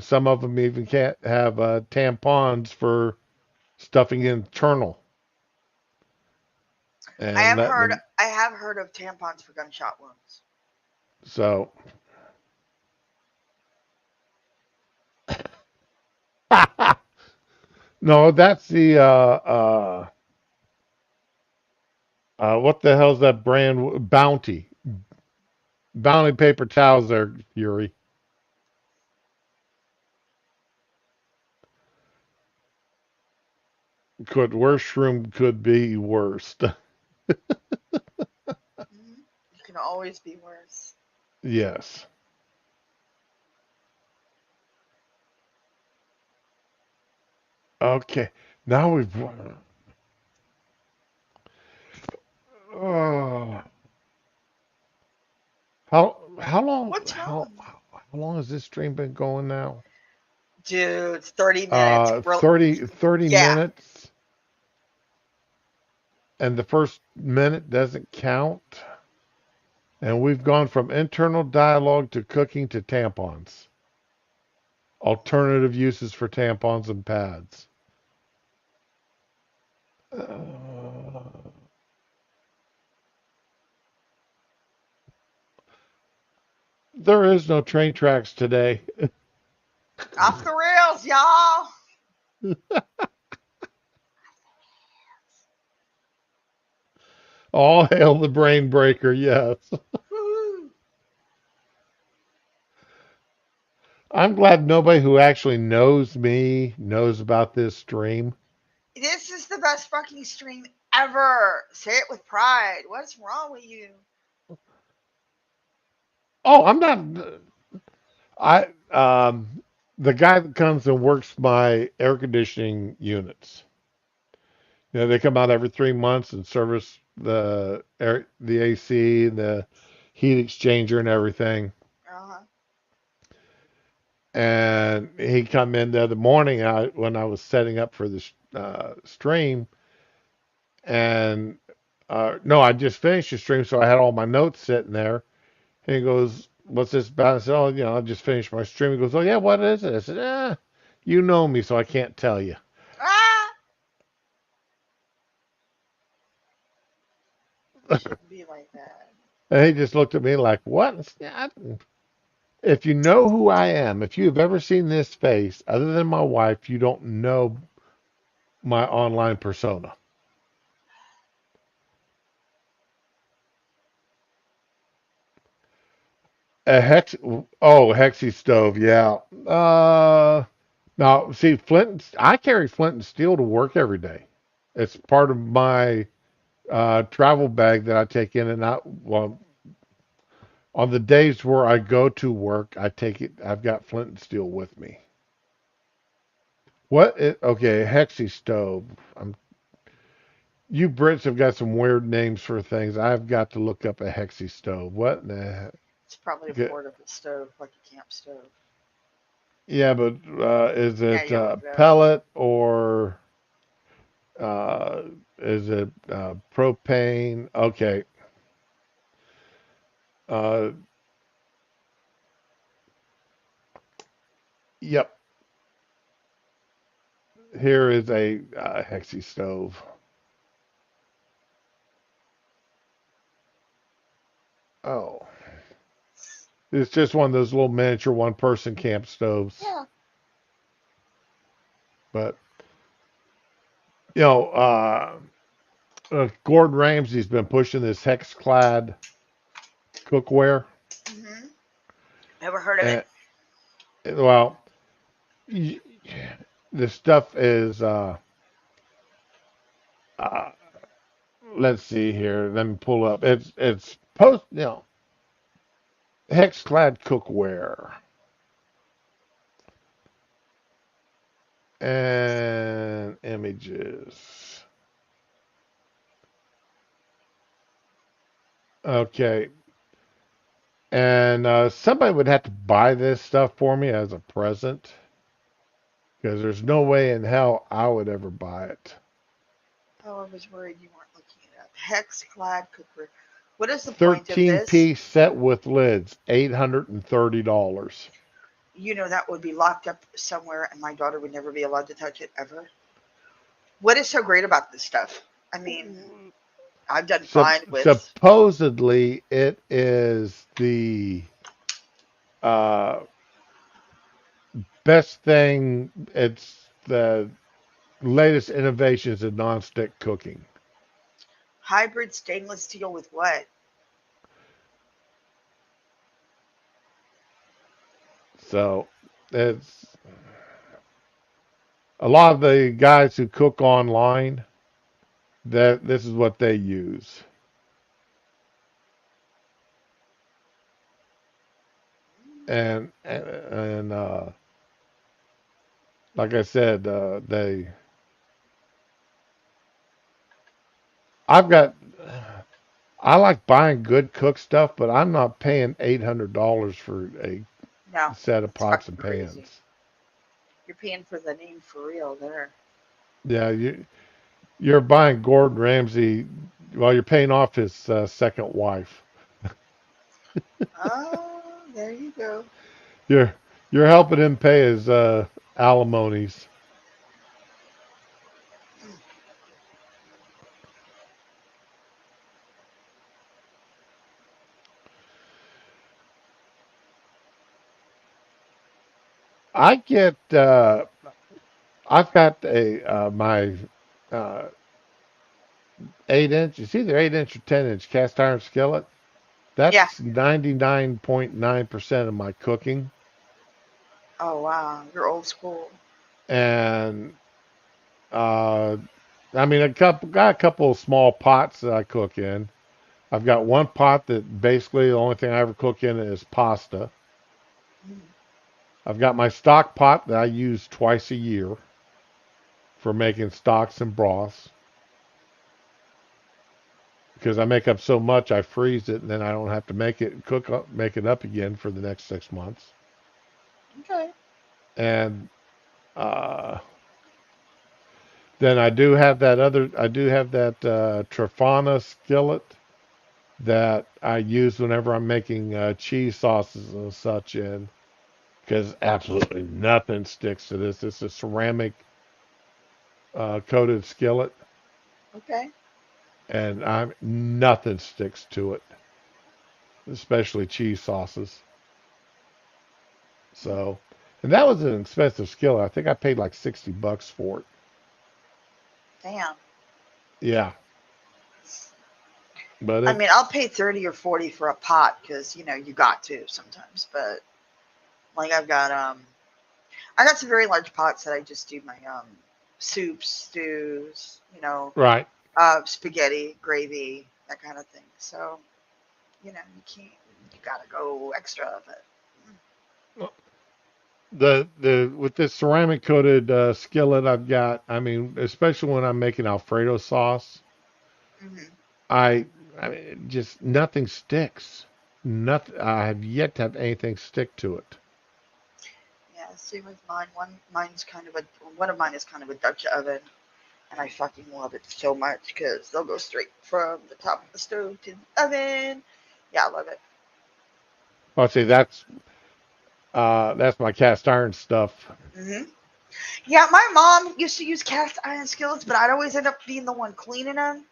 Speaker 1: some of them even can't have tampons for stuffing internal and letting them.
Speaker 2: I have heard of tampons for gunshot wounds.
Speaker 1: So No, that's the what the hell's that brand? Bounty. Bounty paper towels there, Fury. Could worst room could be worst.
Speaker 2: Mhm. You can always be worse.
Speaker 1: Yes. Okay. Now we've. Oh, how long
Speaker 2: What's wrong?
Speaker 1: how long has this stream been going now?
Speaker 2: Dude, 30 minutes.
Speaker 1: 30
Speaker 2: Yeah.
Speaker 1: minutes, and the first minute doesn't count. And we've gone from internal dialogue to cooking to tampons. Alternative uses for tampons and pads. Uh, there is no train tracks today.
Speaker 2: Off the rails, y'all.
Speaker 1: All hail the brain breaker, yes.
Speaker 2: Woo-hoo.
Speaker 1: I'm glad nobody who actually knows me knows about this stream.
Speaker 2: This is the best fucking stream ever. Say it with pride. What's wrong with you?
Speaker 1: Oh, I'm not. I the guy that comes and works my air conditioning units. You know, they come out every 3 months and service the AC, the heat exchanger, and everything.
Speaker 2: Uh-huh.
Speaker 1: And he come in the other morning when I was setting up for the stream, and no, I just finished the stream, so I had all my notes sitting there. And he goes, "What's this about?" I said, "Oh, I just finished my stream." He goes, "Oh yeah, what is it?" I said, you know me, so I can't tell you."
Speaker 2: Ah! You shouldn't be like that.
Speaker 1: And he just looked at me like, "What?" I said, "Yeah, if you know who I am, if you have ever seen this face other than my wife, you don't know my online persona." A hex, oh, hexy stove, yeah. Now see, I carry flint and steel to work every day. It's part of my travel bag that I take in and out. Well, on the days where I go to work, I take it. I've got flint and steel with me. Okay, hexy stove. You Brits have got some weird names for things. I've got to look up a hexy stove. What in the
Speaker 2: It's probably a
Speaker 1: heck?
Speaker 2: portable stove, like a camp stove.
Speaker 1: Yeah, but is
Speaker 2: Yeah,
Speaker 1: it
Speaker 2: you look it up.
Speaker 1: pellet or uh, is it propane? Okay. Uh, yep. Here is a hexy stove. Oh, it's just one of those little miniature one-person camp stoves.
Speaker 2: Yeah.
Speaker 1: But you know, Gordon Ramsay's been pushing this hex-clad cookware,
Speaker 2: Mm-hmm. Ever heard of it?
Speaker 1: and well, the stuff is. Uh, let's see here. Let me pull up. It's hex-clad cookware and images. Okay, and somebody would have to buy this stuff for me as a present because there's no way in hell I would ever buy it.
Speaker 2: Oh, I was worried you weren't looking it up. Hex clad cookware. What is the point of
Speaker 1: 13
Speaker 2: this?
Speaker 1: piece set with lids, $830.
Speaker 2: You know that would be locked up somewhere, and my daughter would never be allowed to touch it ever. What is so great about this stuff? I mean, I've done fine with.
Speaker 1: Supposedly, it is the uh, best thing. It's the latest innovations in nonstick cooking.
Speaker 2: Hybrid stainless steel with what?
Speaker 1: So it's a lot of the guys who cook online that this is what they use. And like I said, they I've got I like buying good cook stuff, but I'm not paying $800 for a
Speaker 2: No,
Speaker 1: set of
Speaker 2: that's
Speaker 1: pots
Speaker 2: fucking
Speaker 1: and
Speaker 2: crazy.
Speaker 1: pans.
Speaker 2: You're paying for the name for real there.
Speaker 1: Yeah, you're buying Gordon Ramsay. Well, you're paying off his second wife.
Speaker 2: Oh, there you go.
Speaker 1: You're you're helping him pay his alimonies. I get. I've got a my uh, 8 inch. It's either 8 inch or 10 inch cast iron skillet.
Speaker 2: Yeah.
Speaker 1: That's 99.9% of my cooking,
Speaker 2: Oh wow, you're old school.
Speaker 1: and uh, I mean got a couple of small pots that I cook in. I've got one pot that basically the only thing I ever cook in is pasta.
Speaker 2: Mm.
Speaker 1: I've got my stock pot that I use twice a year for making stocks and broths because I make up so much I freeze it and then I don't have to make it up again for the next 6 months.
Speaker 2: Okay.
Speaker 1: And uh, then I do have that Trafana skillet that I use whenever I'm making cheese sauces and such in because absolutely nothing sticks to this. It's a ceramic coated skillet,
Speaker 2: Okay.
Speaker 1: and nothing sticks to it, especially cheese sauces.
Speaker 2: Mm.
Speaker 1: So, and that was an expensive skillet. I think I paid like $60 for it.
Speaker 2: Damn.
Speaker 1: Yeah, but
Speaker 2: I mean, I'll pay 30 or 40 for a pot because you got to sometimes. But like I got some very large pots that I just do my soups, stews,
Speaker 1: right.
Speaker 2: spaghetti, gravy, that kind of thing. So you can't, you gotta go extra. But
Speaker 1: The with this ceramic coated skillet I've got, I mean, especially when I'm making Alfredo sauce,
Speaker 2: mm-hmm.
Speaker 1: I I mean, just nothing sticks. Nothing. I have yet to have anything stick to it.
Speaker 2: Yeah, same with mine. One of mine is kind of a Dutch oven, and I fucking love it so much because they'll go straight from the top of the stove to the oven. Yeah, I love it.
Speaker 1: I'll say that's my cast iron stuff.
Speaker 2: Hmm. Yeah, my mom used to use cast iron skillets, but I'd always end up being the one cleaning them.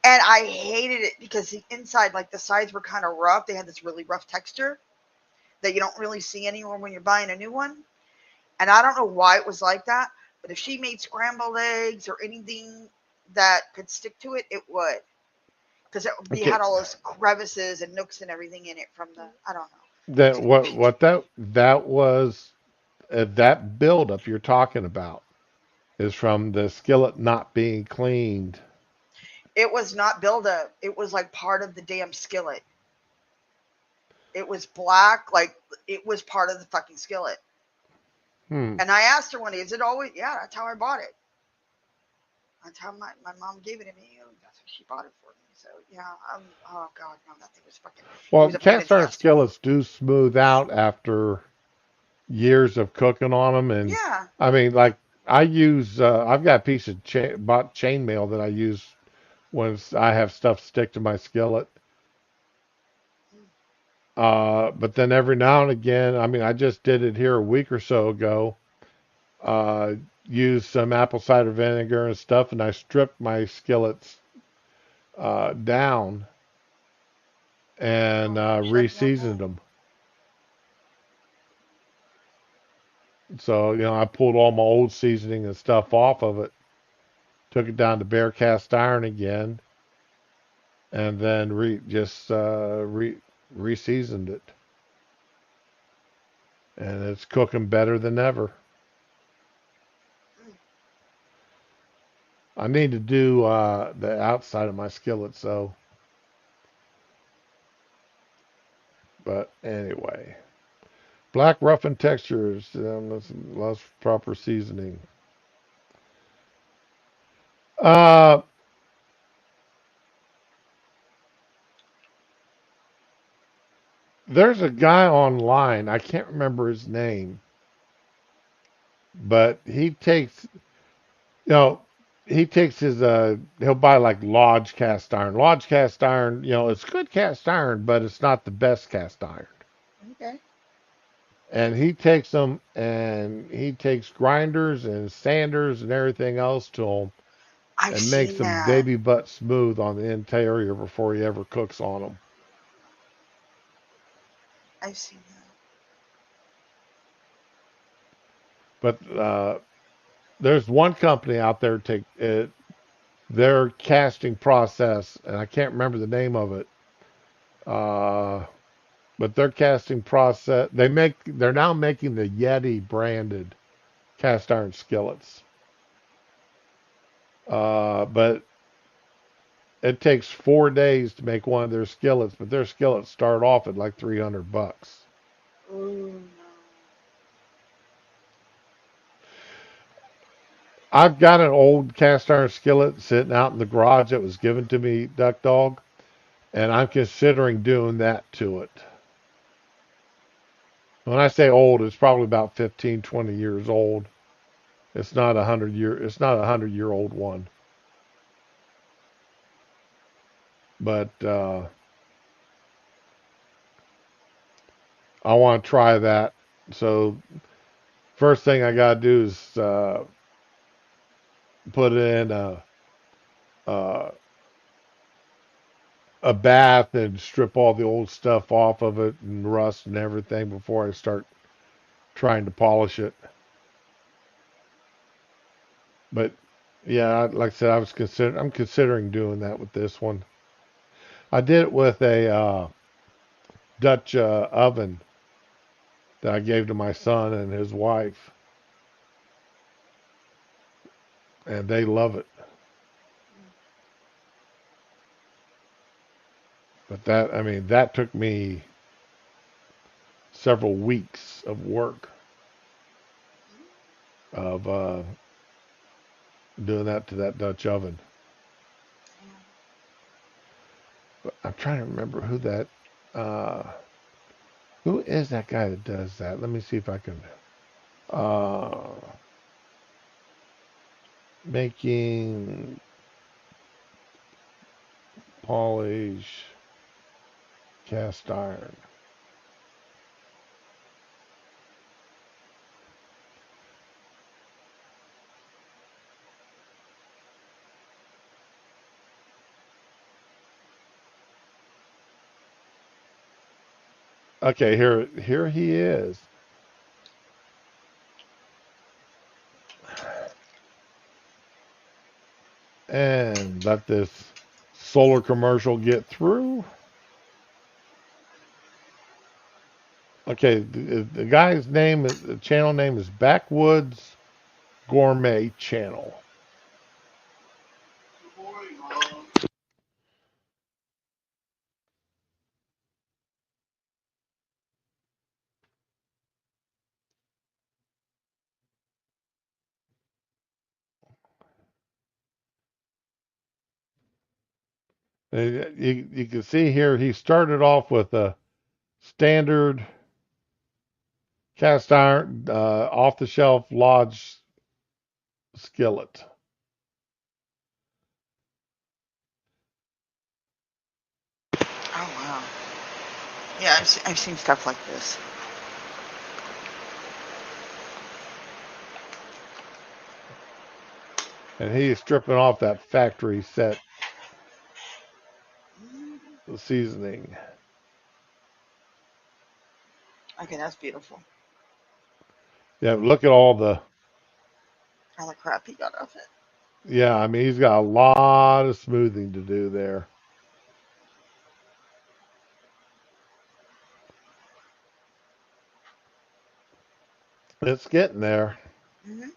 Speaker 2: And I hated it because the inside, like the sides were kind of rough. They had this really rough texture that you don't really see anymore when you're buying a new one. And I don't know why it was like that, but if she made scrambled eggs or anything that could stick to it, it would. Because we
Speaker 1: Okay,
Speaker 2: had all those crevices and nooks and everything in it from the, I don't know.
Speaker 1: that what that was that buildup you're talking about is from the skillet not being cleaned.
Speaker 2: It was not buildup. It was like part of the damn skillet. It was black, like it was part of the fucking skillet.
Speaker 1: Hmm.
Speaker 2: And I asked her one day, is it always? Yeah, that's how I bought it. That's how my mom gave it to me. That's what she bought it for me. So yeah, oh god, no, that thing was fucking. It
Speaker 1: Well,
Speaker 2: was a pain in
Speaker 1: cast
Speaker 2: the
Speaker 1: iron
Speaker 2: ass to clean.
Speaker 1: skillets do smooth out after years of cooking on them, and
Speaker 2: Yeah.
Speaker 1: I mean, like I've got a piece of bought chainmail that I use when I have stuff stick to my skillet. But then every now and again, I mean, I just did it here a week or so ago. Uh, Used some apple cider vinegar and stuff, and I stripped my skillets down and
Speaker 2: Oh, don't shut me on
Speaker 1: re-seasoned
Speaker 2: that.
Speaker 1: them. So, I pulled all my old seasoning and stuff off of it, took it down to bare cast iron again, and then re-seasoned it. And it's cooking better than ever.
Speaker 2: Mm.
Speaker 1: I need to do the outside of my skillet, so, but anyway. Black roughened textures, less proper seasoning. Uh, there's a guy online, I can't remember his name, but you know, he takes he'll buy like Lodge cast iron. Lodge cast iron, it's good cast iron, but it's not the best cast iron.
Speaker 2: Okay.
Speaker 1: And he takes them and he takes grinders and sanders and everything else to them
Speaker 2: I've
Speaker 1: and makes
Speaker 2: seen
Speaker 1: them
Speaker 2: that.
Speaker 1: baby butt smooth on the interior before he ever cooks on them.
Speaker 2: I've seen that.
Speaker 1: But there's one company out there take their casting process, and I can't remember the name of it. Uh, but their casting process, they're now making the Yeti branded cast iron skillets. But it takes 4 days to make one of their skillets, but their skillets start off at like $300.
Speaker 2: Oh no.
Speaker 1: I've got an old cast iron skillet sitting out in the garage that was given to me, Duck Dog, and I'm considering doing that to it. When I say old, it's probably about 15, 20 years old. It's not a 100-year old one. But I want to try that. So first thing I got to do is put it in uh, a bath and strip all the old stuff off of it and rust and everything before I start trying to polish it. But yeah, like I said, I'm considering doing that with this one. I did it with a Dutch oven that I gave to my son and his wife, and they love it. But that took me several weeks of work of doing that to that Dutch oven. But I'm trying to remember uh, who is that guy that does that. Let me see if I can. Uh, Making polish cast iron. Okay, here he is. And let this solar commercial get through. Okay, the guy's name, the channel name is Backwoods Gourmet Channel. You can see here he started off with a standard cast iron off the shelf Lodge skillet.
Speaker 2: Oh wow. Yeah, I've seen stuff like this.
Speaker 1: And he is stripping off that factory set seasoning.
Speaker 2: Okay, that's beautiful.
Speaker 1: Yeah, look at all the.
Speaker 2: All the crap he got off it.
Speaker 1: Yeah, I mean, he's got a lot of smoothing to do there. It's getting there.
Speaker 2: Hmm.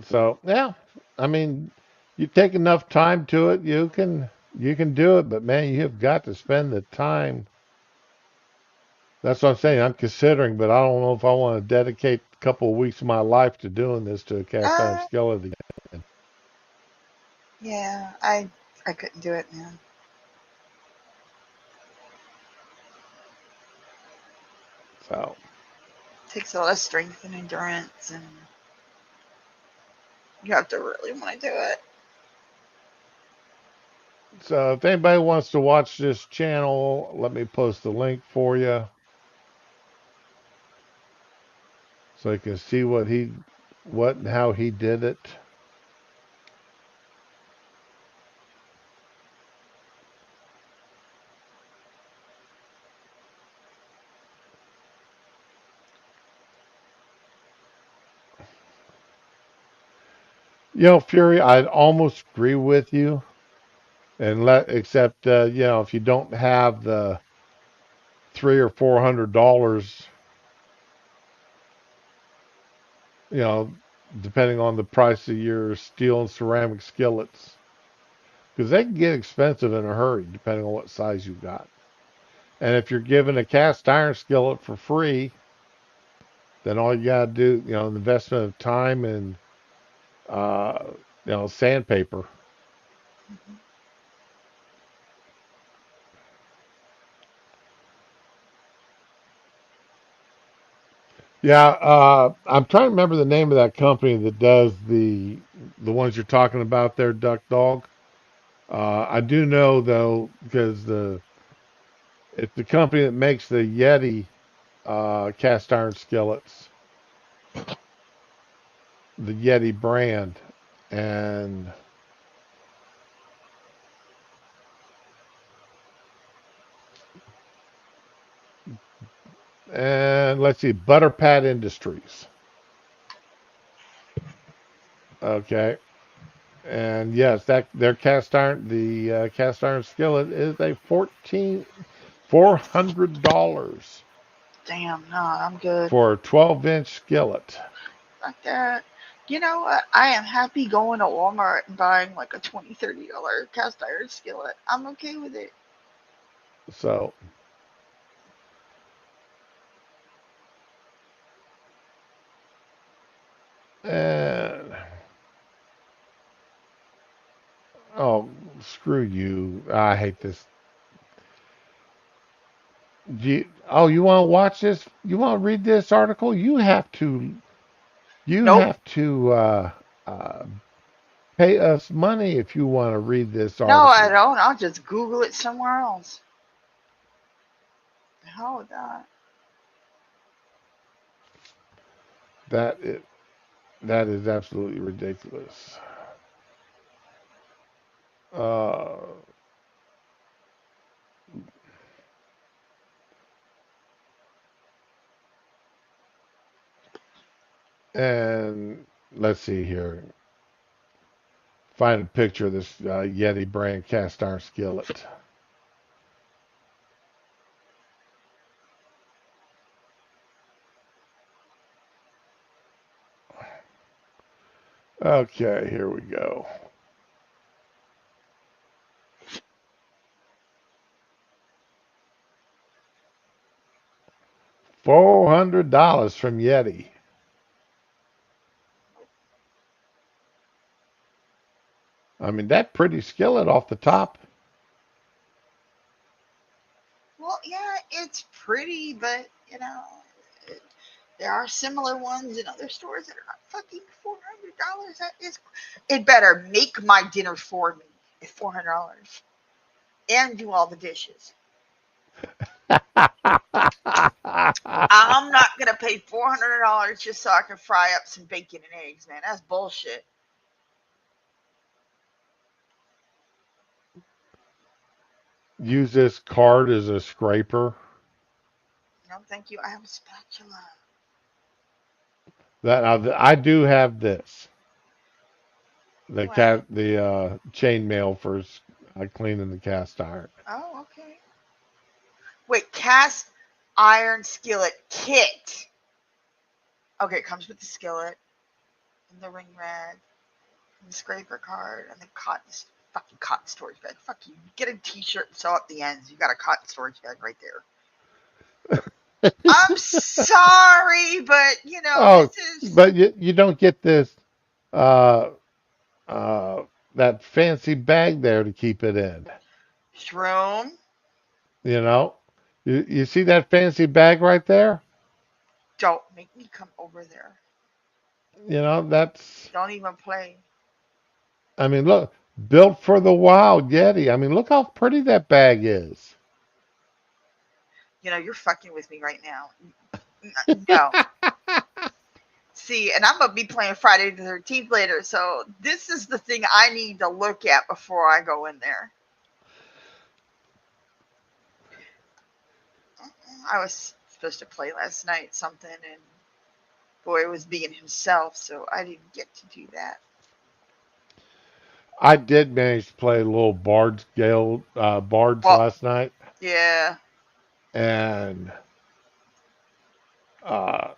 Speaker 1: So yeah, I mean, you take enough time to it, you can do it. But man, you have got to spend the time. That's what I'm saying. I'm considering, but I don't know if I want to dedicate a couple of weeks of my life to doing this to a cast iron
Speaker 2: Uh,
Speaker 1: skillet again.
Speaker 2: yeah, I couldn't do it, man.
Speaker 1: So
Speaker 2: It takes a lot of strength and endurance, and you have to really want to do it.
Speaker 1: so if anybody wants to watch this channel, let me post the link for you so you can see what and how he did it. Fury, I'd almost agree with you, and let except if you don't have the $300 or $400, you know, depending on the price of your steel and ceramic skillets, because they can get expensive in a hurry depending on what size you've got. And if you're given a cast iron skillet for free, then all you gotta do, the investment of time and uh, sandpaper. Yeah, I'm trying to remember the name of that company that does the ones you're talking about there, Duck Dog. I do know though because it's the company that makes the Yeti cast iron skillets, the Yeti brand, and let's see, Butter Pat Industries. Okay, and yes, that their cast iron skillet is a $400
Speaker 2: Damn, no, I'm good.
Speaker 1: for a 12-inch skillet.
Speaker 2: Like that. You know what? I am happy going to Walmart and buying like a $20, $30 cast iron skillet. I'm okay with it.
Speaker 1: So, and oh, screw you! I hate this. You want to watch this? You want to read this article? You have to. You
Speaker 2: Nope.
Speaker 1: have to uh, pay us money if you want to read this
Speaker 2: No, I
Speaker 1: article.
Speaker 2: don't. I'll just Google it somewhere else. The hell with that.
Speaker 1: That is, that is absolutely ridiculous. Uh, and let's see here. Find a picture of this Yeti brand cast iron skillet. Okay, here we go. $400 from Yeti. I mean, that pretty skillet off the top.
Speaker 2: Well, yeah, it's pretty, but it, there are similar ones in other stores that are not fucking $400. That is, it better make my dinner for me at $400 and do all the dishes. I'm not gonna pay $400 just so I can fry up some bacon and eggs, man. That's bullshit.
Speaker 1: use this card as a scraper.
Speaker 2: No, thank you. I have a spatula.
Speaker 1: I do have this.
Speaker 2: What?
Speaker 1: The chain mail for cleaning the cast iron.
Speaker 2: Oh, okay. Wait, cast iron skillet kit. Okay, it comes with the skillet and the ring rag and the scraper card and the fucking cotton storage bag. Fuck you. Get a t-shirt and sew up the ends. You got a cotton storage bag right there. I'm sorry, but
Speaker 1: Oh,
Speaker 2: this is
Speaker 1: but you don't get this uh that fancy bag there to keep it in.
Speaker 2: shroom.
Speaker 1: You know, you see that fancy bag right there?
Speaker 2: Don't make me come over there.
Speaker 1: You know, that's,
Speaker 2: Don't even play.
Speaker 1: I mean, look, built for the wild Yeti. I mean, look how pretty that bag is.
Speaker 2: You're fucking with me right now. No. See, and I'm gonna be playing Friday the 13th later, so this is the thing I need to look at before I go in there. I was supposed to play last night something, and boy was being himself, so I didn't get to do that.
Speaker 1: I did manage to play a little Bards
Speaker 2: Well,
Speaker 1: last night,
Speaker 2: yeah,
Speaker 1: and uh,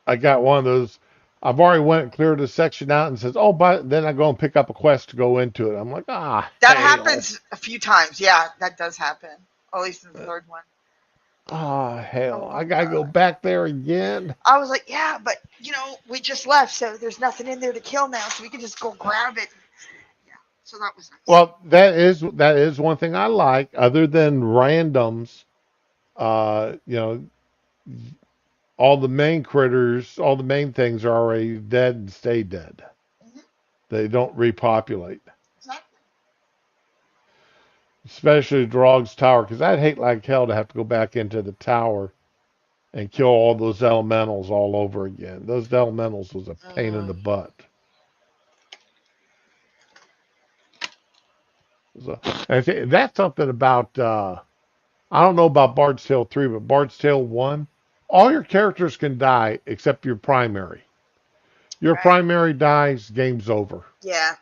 Speaker 1: I got one of those. I've already went and cleared a section out and says, "Oh," but then I go and pick up a quest to go into it. I'm like, ah,
Speaker 2: that
Speaker 1: hell,
Speaker 2: happens a few times. Yeah, that does happen. At least in the third one.
Speaker 1: ah, hell, I
Speaker 2: Oh
Speaker 1: gotta go
Speaker 2: god.
Speaker 1: back there again.
Speaker 2: I was like, yeah, but we just left, so there's nothing in there to kill now, so we can just go grab it. Yeah, so that was nice.
Speaker 1: Well, that is one thing I like, other than randoms. You know, all the main critters, all the main things are already dead and stay dead.
Speaker 2: Mm-hmm.
Speaker 1: They don't repopulate,
Speaker 2: Exactly.
Speaker 1: especially Drog's Tower, because I'd hate like hell to have to go back into the tower and kill all those elementals all over again. Those elementals was a pain in
Speaker 2: Mm-hmm.
Speaker 1: the butt. So, and that's something about. I don't know about Bard's Tale 3, but Bard's Tale 1, all your characters can die except your primary. Your
Speaker 2: Right.
Speaker 1: primary dies, game's over.
Speaker 2: Yeah.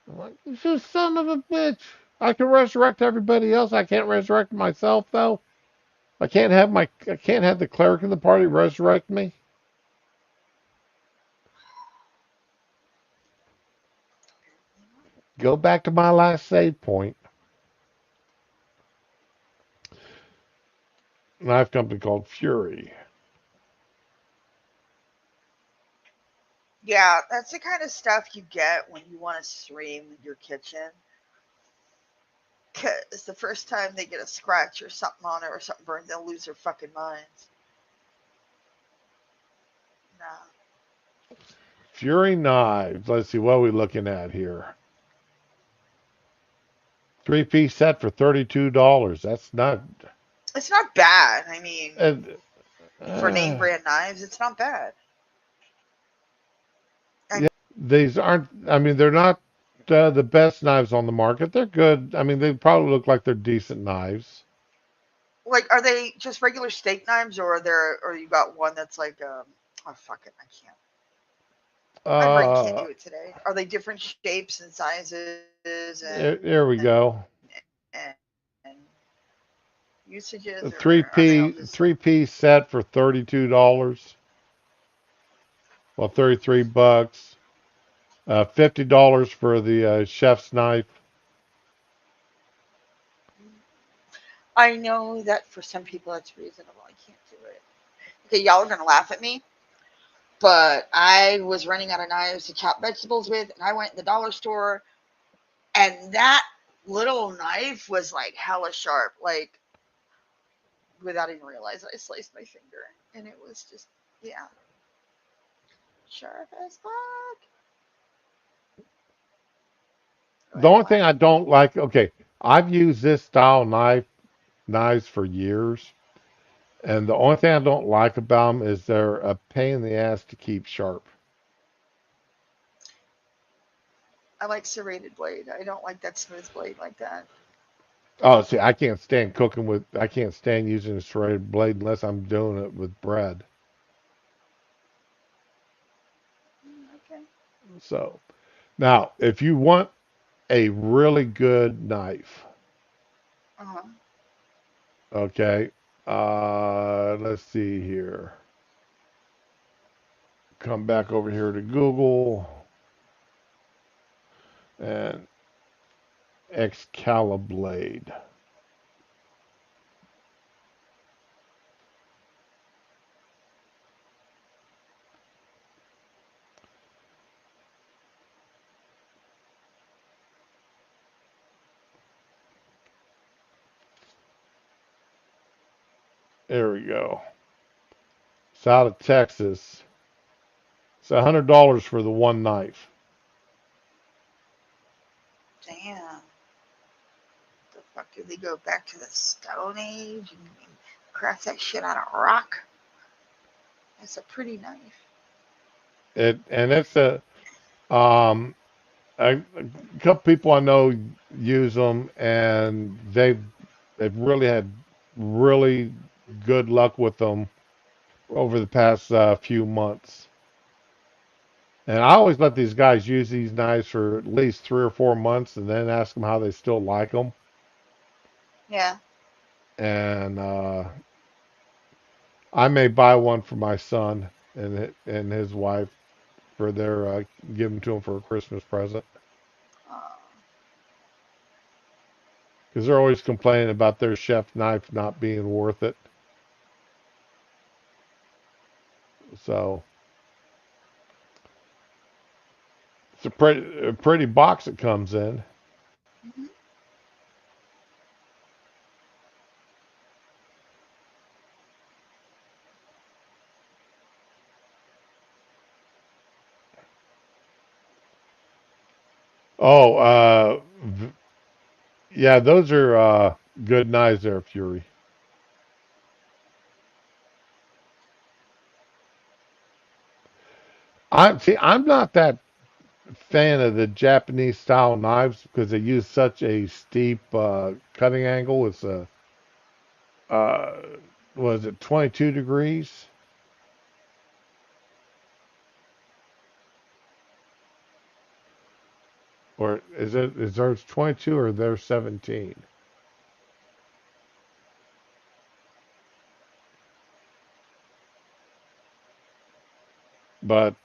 Speaker 1: I'm like, you son of a bitch. I can resurrect everybody else. I can't resurrect myself though. I can't have the cleric in the party resurrect me. Go back to my last save point. Knife company called Fury.
Speaker 2: Yeah, that's the kind of stuff you get when you want to stream your kitchen. Because the first time they get a scratch or something on it or something burned, they'll lose their fucking minds. Nah.
Speaker 1: Fury knives. Let's see, what are we looking at here? Three-piece set for $32. That's not.
Speaker 2: It's not bad. I mean,
Speaker 1: Uh,
Speaker 2: for name
Speaker 1: uh,
Speaker 2: brand knives, it's not bad.
Speaker 1: yeah,
Speaker 2: And
Speaker 1: these aren't. I mean, they're not the best knives on the market. They're good. I mean, they probably look like they're decent knives.
Speaker 2: like, are they just regular steak knives, or you got one that's like, oh fuck it, I can't. My brain can't
Speaker 1: Uh,
Speaker 2: do it today. Are they different shapes and sizes
Speaker 1: here we go.
Speaker 2: and usages,
Speaker 1: A
Speaker 2: or are they all just like
Speaker 1: three-piece set for $32. Well, 33 bucks. $50 for the chef's knife.
Speaker 2: I know that for some people that's reasonable. I can't do it. Okay, y'all are gonna laugh at me, but I was running out of knives to chop vegetables with, and I went in the dollar store, and that little knife was like hella sharp. Like, without even realizing, I sliced my finger, and it was just, yeah, sharp as fuck. Go
Speaker 1: The
Speaker 2: ahead,
Speaker 1: only
Speaker 2: laugh.
Speaker 1: thing I don't like, okay, I've used this style knives for years, and the only thing I don't like about them is they're a pain in the ass to keep sharp.
Speaker 2: I like serrated blade. I don't like that smooth blade like that.
Speaker 1: Oh, see, I can't stand cooking with. I can't stand using a serrated blade unless I'm doing it with bread.
Speaker 2: Okay.
Speaker 1: So now, if you want a really good knife,
Speaker 2: Uh huh.
Speaker 1: okay, let's see here. Come back over here to Google and Excaliblade. There we go. It's out of Texas. It's $100 for the one knife.
Speaker 2: Damn. The fuck did they go back to the Stone Age and craft that shit out of rock? That's a pretty knife.
Speaker 1: It's um a couple people I know use them, and they've really had really good luck with them over the past few months. And I always let these guys use these knives for at least 3 or 4 months, and then ask them how they still like them.
Speaker 2: Yeah.
Speaker 1: And I may buy one for my son and his wife for their give them to them for a Christmas present
Speaker 2: Uh,
Speaker 1: because they're always complaining about their chef knife not being worth it. So it's a pretty box it comes in.
Speaker 2: mhm.
Speaker 1: Oh, yeah, those are good knives there, Fury. I'm not that fan of the Japanese style knives because they use such a steep cutting angle. It's a uh, was it 22 degrees, or is theirs 22 or they're 17? But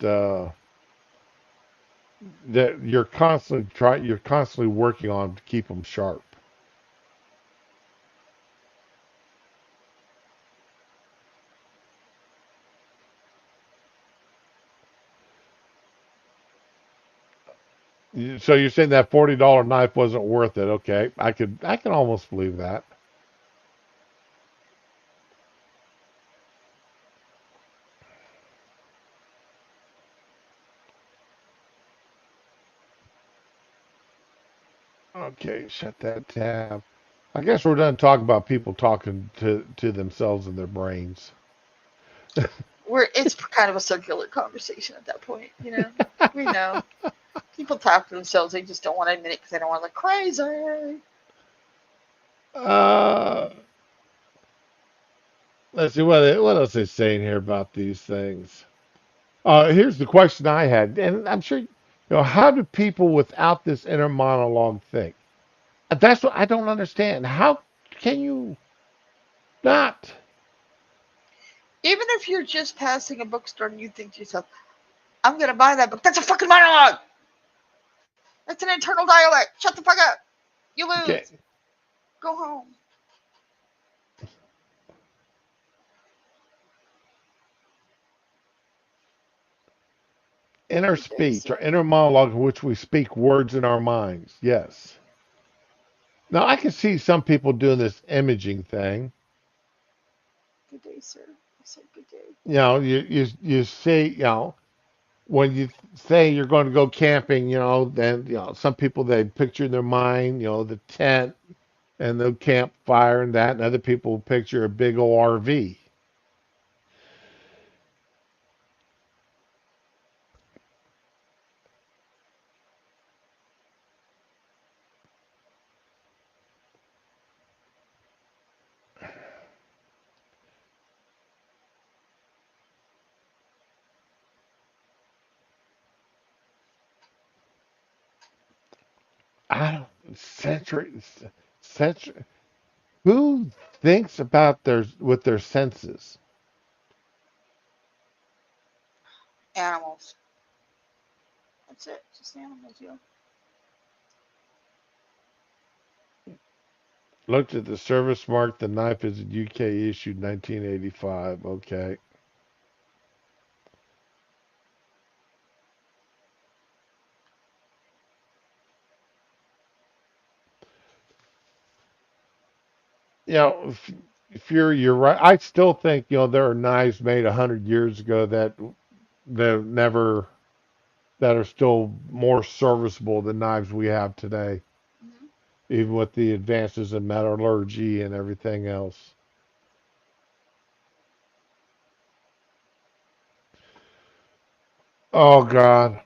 Speaker 1: that you're constantly working on 'em to keep them sharp. So you're saying that $40 knife wasn't worth it? Okay, I can almost believe that. Okay, shut that tab. I guess we're done talking about people talking to themselves in their brains.
Speaker 2: It's kind of a circular conversation at that point, you know. We know people talk to themselves. They just don't want to admit it because they don't want to look crazy.
Speaker 1: Uh, let's see what else is saying here about these things. Here's the question I had, and I'm sure how do people without this inner monologue think? That's what I don't understand. How can you not?
Speaker 2: Even if you're just passing a bookstore and you think to yourself, "I'm gonna buy that book," that's a fucking monologue. That's an internal dialect. Shut the fuck up. You
Speaker 1: Okay,
Speaker 2: lose. Go home.
Speaker 1: inner
Speaker 2: Good day,
Speaker 1: speech or
Speaker 2: sir.
Speaker 1: inner monologue in which we speak words in our minds. Yes. Now I can see some people doing this imaging thing.
Speaker 2: Good day, sir. I said good day.
Speaker 1: You see, when you say you're going to go camping, then some people they picture in their mind, the tent and the campfire and that, and other people picture a big old RV. I don't century. Who thinks about with their senses?
Speaker 2: Animals. That's it. Just animals, yo.
Speaker 1: Looked at the service mark. The knife is a UK issued 1985. Okay. You know, if you're right. I still think there are knives made 100 years ago that never that are still more serviceable than knives we have today,
Speaker 2: Mm-hmm.
Speaker 1: even with the advances in metallurgy and everything else. Oh God.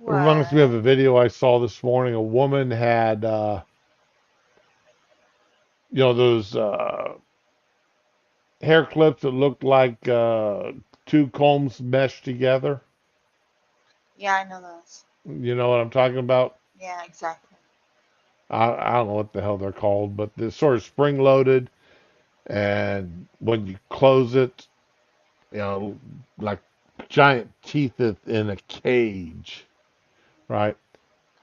Speaker 1: It reminds me of
Speaker 2: What?
Speaker 1: a video I saw this morning. A woman had, those hair clips that looked like two combs meshed together.
Speaker 2: Yeah, I know those.
Speaker 1: You know what I'm talking about?
Speaker 2: Yeah, exactly.
Speaker 1: I don't know what the hell they're called, but they're sort of spring loaded, and when you close it, you know, like giant teeth in a cage, right?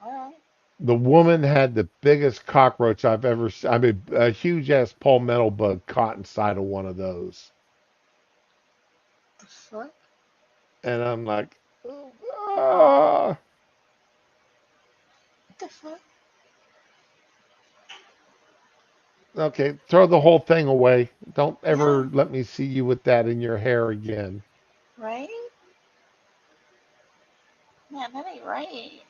Speaker 2: All right.
Speaker 1: The woman had the biggest cockroach I've ever seen. I mean, a huge ass palmetto bug caught inside of one of those.
Speaker 2: The fuck?
Speaker 1: And I'm like, ah.
Speaker 2: What the fuck?
Speaker 1: Okay, throw the whole thing away. Don't
Speaker 2: Yeah.
Speaker 1: ever let me see you with that in your hair again.
Speaker 2: Right? Man, that ain't right.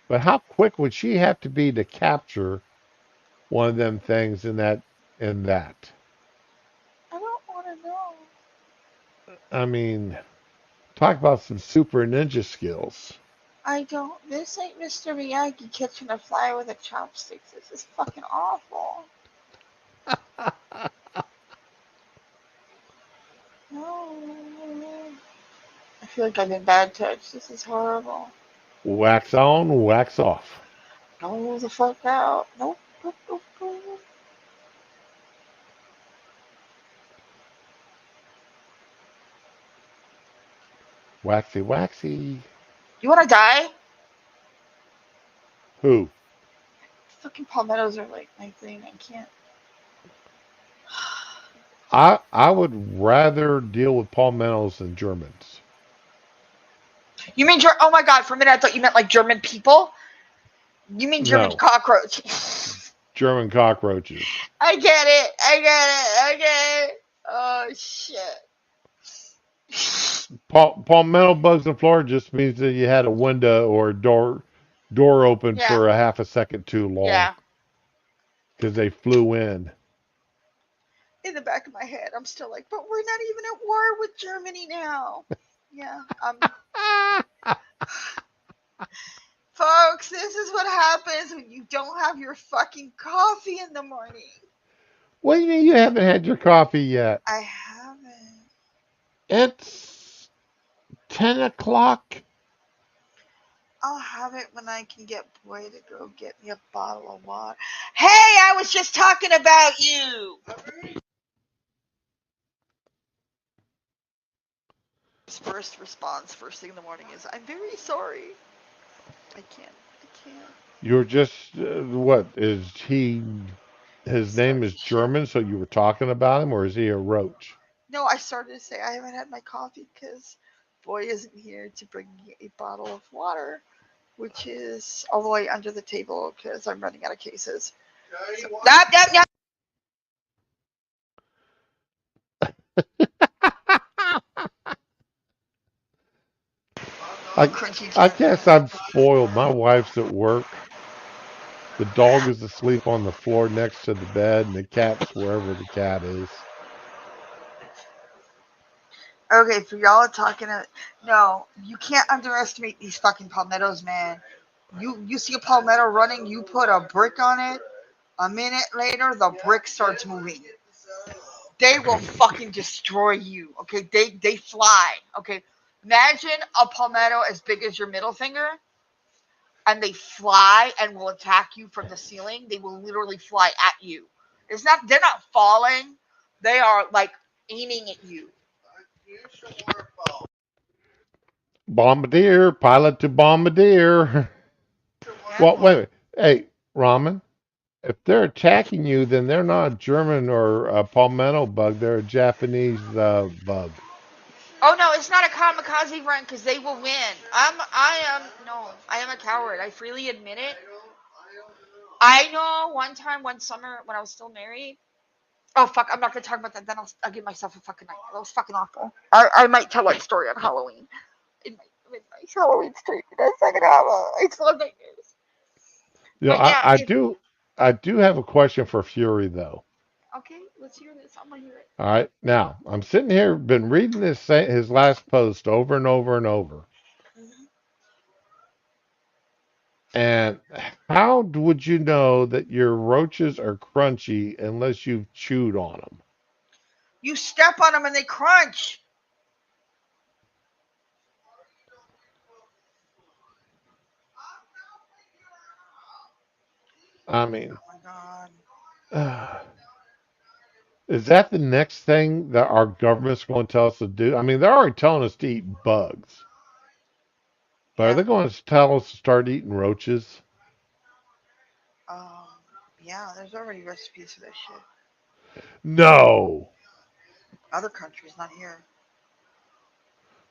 Speaker 1: But how quick would she have to be to capture one of them things in that?
Speaker 2: I don't want to know.
Speaker 1: I mean, talk about some super ninja skills.
Speaker 2: I don't. This ain't Mr. Miyagi catching a fly with a chopstick. This is fucking awful. No. I feel like I've been bad touched. This is horrible.
Speaker 1: Wax on, wax off.
Speaker 2: No, the fuck out. Nope. Nope, nope, nope.
Speaker 1: Waxy, waxy.
Speaker 2: You want to die?
Speaker 1: Who?
Speaker 2: Fucking palmettos are like my thing. I can't.
Speaker 1: I would rather deal with palmettos than Germans.
Speaker 2: You mean oh my god? For a minute, I thought you meant like German people. You mean German
Speaker 1: No,
Speaker 2: cockroach?
Speaker 1: German cockroaches.
Speaker 2: I get it. I get it. I get it. Oh shit.
Speaker 1: Palmetto bugs in Florida just means that you had a window or a door open
Speaker 2: Yeah.
Speaker 1: for a half a second too long
Speaker 2: Yeah.
Speaker 1: because they flew in.
Speaker 2: In the back of my head, I'm still like, but we're not even at war with Germany now. Yeah. Folks, this is what happens when you don't have your fucking coffee in the morning.
Speaker 1: What do you mean you haven't had your coffee yet?
Speaker 2: I haven't.
Speaker 1: It's 10 o'clock.
Speaker 2: I'll have it when I can get Boy to go get me a bottle of water. Hey, I was just talking about you. His first response first thing in the morning is, I'm very sorry. I can't. I can't.
Speaker 1: You're just, what, his name
Speaker 2: Starts
Speaker 1: is
Speaker 2: to shit.
Speaker 1: German, so you were talking about him, or is he a roach?
Speaker 2: No, I started to say I haven't had my coffee because Boy isn't here to bring me a bottle of water, which is all the way under the table because I'm running out of cases. So, yep, yep, yep.
Speaker 1: I,
Speaker 2: Crunchy
Speaker 1: I
Speaker 2: candy.
Speaker 1: guess I'm spoiled. My wife's at work. The dog is asleep on the floor next to the bed, and the cat's wherever the cat is.
Speaker 2: Okay, so y'all are talking. No, you can't underestimate these fucking palmettos, man. You see a palmetto running, you put a brick on it. A minute later, the brick starts moving. They will fucking destroy you. Okay, they fly. Okay, imagine a palmetto as big as your middle finger. and they fly and will attack you from the ceiling. They will literally fly at you. It's not they're not falling. They are like aiming at you.
Speaker 1: Bombardier, pilot to bombardier. Well, wait a minute. Hey, Ramen, if they're attacking you, then they're not a German or a palmetto bug. They're a Japanese bug.
Speaker 2: Oh no, it's not a kamikaze run because they will win. I am no, I am a coward. I freely admit it. I know one time, one summer when I was still married. Oh fuck, I'm not gonna talk about that. Then I'll give myself a fucking nightmare. That was fucking awful. I might tell that story on Halloween. In my Halloween stream. That's not gonna have a. It's not nightmares.
Speaker 1: You know,
Speaker 2: But yeah,
Speaker 1: I
Speaker 2: if
Speaker 1: do, I do have a question for Fury though.
Speaker 2: okay, let's hear this. I'm gonna hear it.
Speaker 1: All right, now I'm sitting here, been reading his last post over and over and over.
Speaker 2: Hmm.
Speaker 1: And how would you know that your roaches are crunchy unless you've chewed on them?
Speaker 2: You step on them and they crunch.
Speaker 1: I
Speaker 2: Oh
Speaker 1: mean,
Speaker 2: my god.
Speaker 1: uh, is that the next thing that our government's going to tell us to do? I mean, they're already telling us to eat bugs, but are
Speaker 2: Yeah.
Speaker 1: they going to tell us to start eating roaches?
Speaker 2: Um. Yeah. There's already recipes for this shit.
Speaker 1: No.
Speaker 2: Other countries, not here.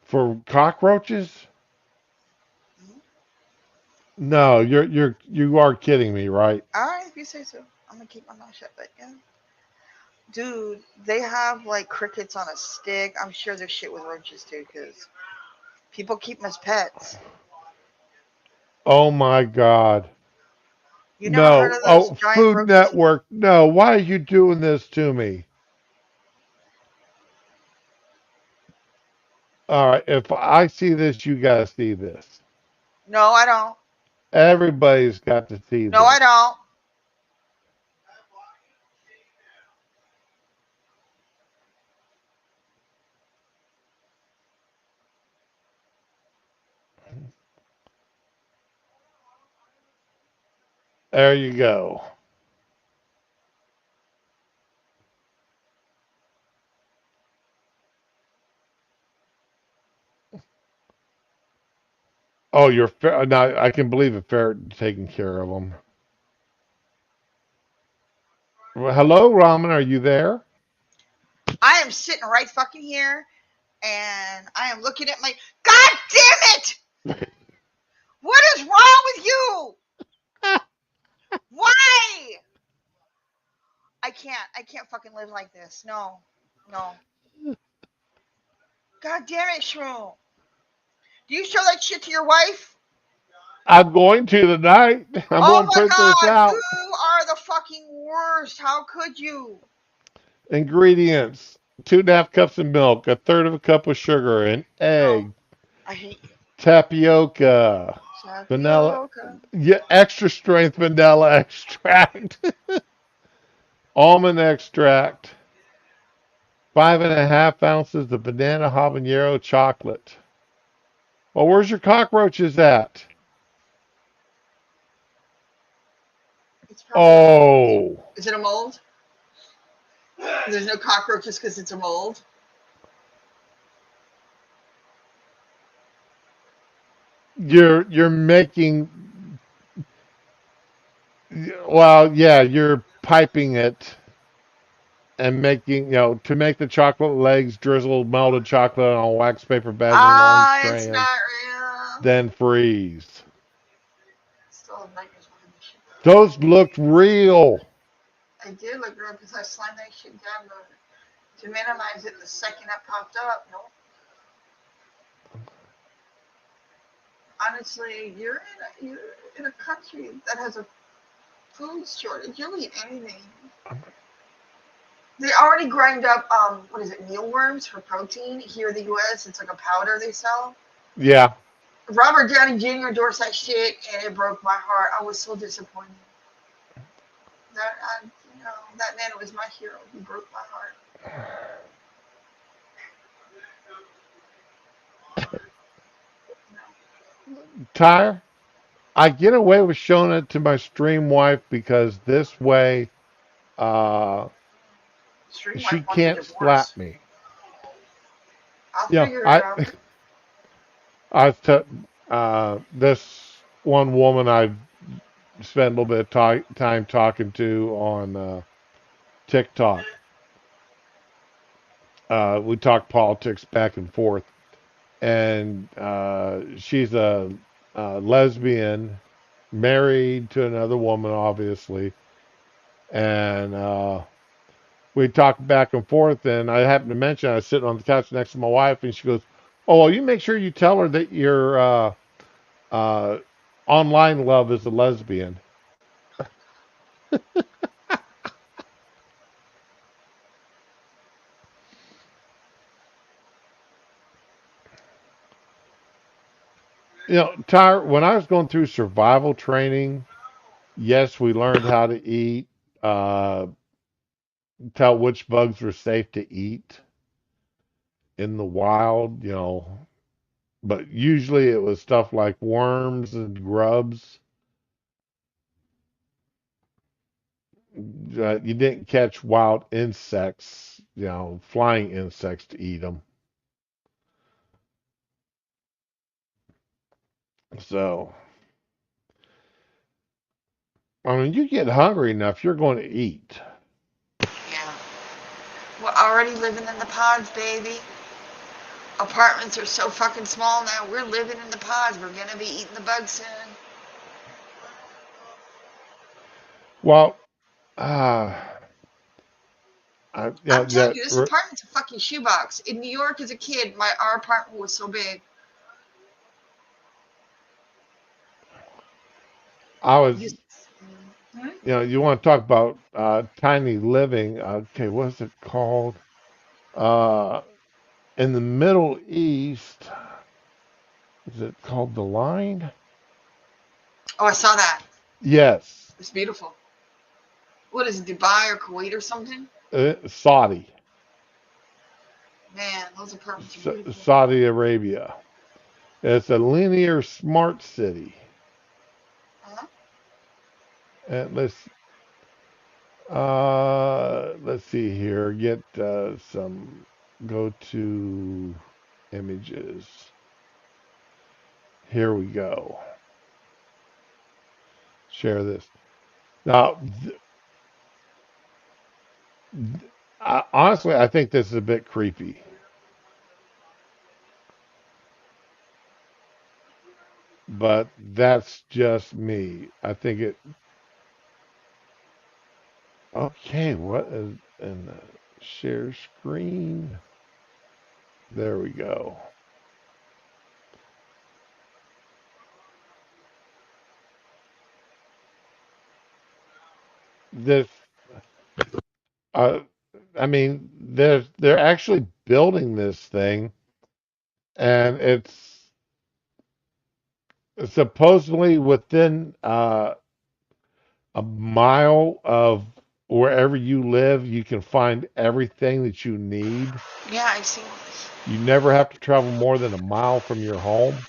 Speaker 1: For cockroaches?
Speaker 2: Hmm.
Speaker 1: No, you are kidding me, right?
Speaker 2: All right, if you say so. I'm gonna keep my mouth shut. But yeah, dude, they have like crickets on a stick. I'm sure there's shit with roaches too, because people keep them as pets.
Speaker 1: Oh my God.
Speaker 2: You never heard
Speaker 1: No.
Speaker 2: of those
Speaker 1: Oh,
Speaker 2: giant
Speaker 1: Food
Speaker 2: roaches?
Speaker 1: Network. No. Why are you doing this to me? All right. If I see this, you got to see this.
Speaker 2: No, I don't.
Speaker 1: Everybody's got to see
Speaker 2: No, I
Speaker 1: this.
Speaker 2: don't.
Speaker 1: There you go. Oh, now I can believe a ferret taking care of them. Well, hello, Ramen. Are you there?
Speaker 2: I am sitting right fucking here, and I am looking at my. God damn it! What is wrong with you? Why? I can't. I can't fucking live like this. No, no. God damn it, Shroom. Do you show that shit to your wife?
Speaker 1: I'm going to tonight. I'm
Speaker 2: Oh
Speaker 1: going to
Speaker 2: my
Speaker 1: print this
Speaker 2: god,
Speaker 1: out.
Speaker 2: you are the fucking worst. How could you?
Speaker 1: Ingredients: 2.5 cups of milk, a third of a cup of sugar, an
Speaker 2: No,
Speaker 1: egg,
Speaker 2: I hate you.
Speaker 1: tapioca, vanilla,
Speaker 2: Tapioca.
Speaker 1: yeah, extra strength vanilla extract, almond extract, 5.5 ounces of banana habanero chocolate. Well, where's your cockroaches at?
Speaker 2: It's probably.
Speaker 1: Oh,
Speaker 2: Is it a mold? There's no cockroaches because it's a mold.
Speaker 1: you're making, well, yeah, you're piping it and making, to make the chocolate legs, drizzle melted chocolate on a wax paper bag in long
Speaker 2: Ah, it's
Speaker 1: strands,
Speaker 2: not real.
Speaker 1: then freeze.
Speaker 2: Still have nightmares behind this shit.
Speaker 1: Those looked real.
Speaker 2: I did look real because I slammed that shit down to minimize it the second it popped up. No, honestly, you're in a country that has a food shortage. You'll eat anything. They already grind up what is it, mealworms for protein here in the U.S. It's like a powder they sell.
Speaker 1: Yeah,
Speaker 2: Robert Downey Jr. endorsed that shit, and it broke my heart. I was so disappointed. That man was my hero. He broke my heart.
Speaker 1: tire. I get away with showing it to my stream wife because this way uh,
Speaker 2: Stream wife
Speaker 1: she
Speaker 2: wants a
Speaker 1: can't slap
Speaker 2: divorce.
Speaker 1: me.
Speaker 2: I'll
Speaker 1: You know,
Speaker 2: figure it out.
Speaker 1: I this one woman I spent a little bit of time talking to on TikTok. We talk politics back and forth, and she's a lesbian, married to another woman, obviously, and we talked back and forth. And I happened to mention I was sitting on the couch next to my wife, and she goes, "Oh, well, you make sure you tell her that your uh, online love is a lesbian." You know, Tyre, when I was going through survival training, yes, we learned how to eat, uh, tell which bugs were safe to eat in the wild, you know, but usually it was stuff like worms and grubs. You didn't catch wild insects, you know, flying insects to eat them. So, I mean, you get hungry enough, you're going to eat.
Speaker 2: Yeah. We're already living in the pods, baby. Apartments are so fucking small now. We're living in the pods. We're gonna be eating the bugs soon.
Speaker 1: Well, uh, you know,
Speaker 2: I'm telling
Speaker 1: that
Speaker 2: you, this apartment's a fucking shoebox. In New York as a kid, our apartment was so big.
Speaker 1: I was,
Speaker 2: You, hmm?
Speaker 1: you know, you want to talk about tiny living. Okay, what's it called? Uh, in the Middle East, is it called the Line?
Speaker 2: Oh, I saw that.
Speaker 1: Yes,
Speaker 2: It's beautiful. What is it, Dubai or Kuwait or something?
Speaker 1: Saudi,
Speaker 2: Man, those apartments are beautiful.
Speaker 1: Saudi Arabia. It's a linear smart city.
Speaker 2: Huh?
Speaker 1: And let's see here. Get some. Go to images. Here we go. Share this. Now, honestly, I think this is a bit creepy, but that's just me. I think it. Okay, what is in the share screen? There we go. This, uh, I mean, they're actually building this thing, and it's supposedly within a mile of wherever you live, you can find everything that you need.
Speaker 2: Yeah, I've seen this.
Speaker 1: You never have to travel more than a mile from your home.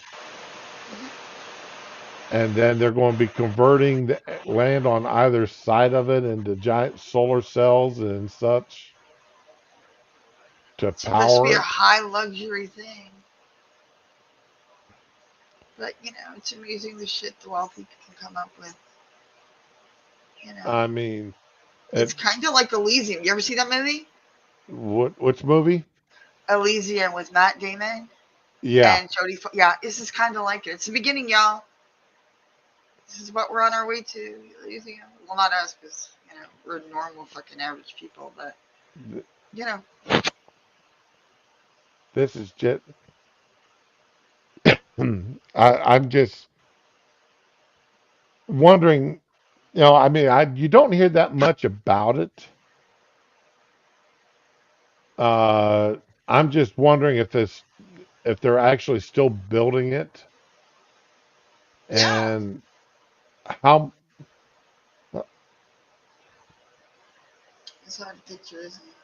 Speaker 1: And then they're going to be converting the land on either side of it into giant solar cells and such to
Speaker 2: It's supposed to be
Speaker 1: power
Speaker 2: a
Speaker 1: it.
Speaker 2: high luxury thing. But, it's amazing the shit the wealthy can come up with. You know,
Speaker 1: I mean,
Speaker 2: it's
Speaker 1: it,
Speaker 2: kind of like Elysium. You ever see that movie?
Speaker 1: which movie?
Speaker 2: Elysium with Matt Damon
Speaker 1: Yeah,
Speaker 2: and Jodie. Yeah, this is kind of like it. It's the beginning, y'all. This is what we're on our way to. Elysium. Well, not us, because we're normal fucking average people. But
Speaker 1: th-
Speaker 2: you know,
Speaker 1: this is just. I'm just wondering. You know, I mean, you don't hear that much about it. Uh, I'm just wondering if they're actually still building it
Speaker 2: yeah,
Speaker 1: and how.
Speaker 2: it's hard to picture, isn't it?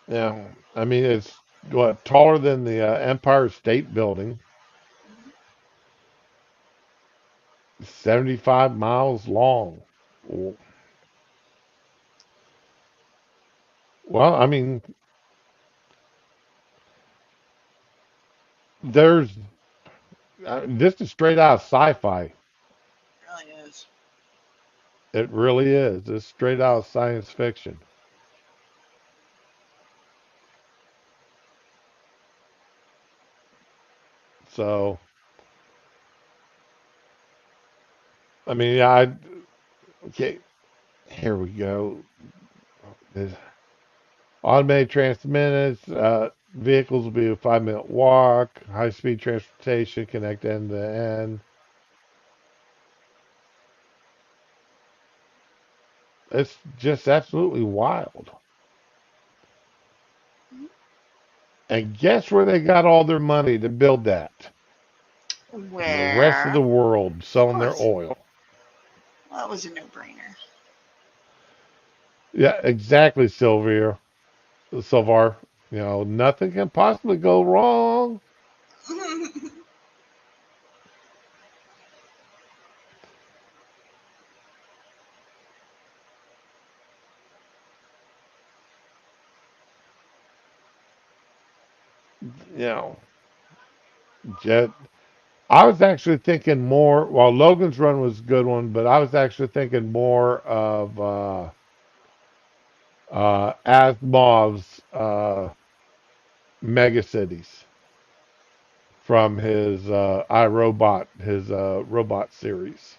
Speaker 1: Yeah, I mean, it's what taller than the Empire State Building. 75 miles long. Well, I mean, there's this is straight out of sci-fi.
Speaker 2: Really is.
Speaker 1: It really is. It's straight out of science fiction. So, I mean, yeah, okay, here we go. There's automated transmitters, vehicles will be a 5 minute walk, high speed transportation, connect end to end. It's just absolutely wild. And guess where they got all their money to build that? In the rest of
Speaker 2: Where?
Speaker 1: the world
Speaker 2: Of
Speaker 1: selling their
Speaker 2: course.
Speaker 1: oil.
Speaker 2: Well, that was a no-brainer.
Speaker 1: Yeah, exactly, Sylvia. Silvar. Nothing can possibly go wrong. You know, jet. I was actually thinking more. Well, Logan's Run was a good one, but I was actually thinking more of Asimov's Mega Cities from his iRobot, his robot series.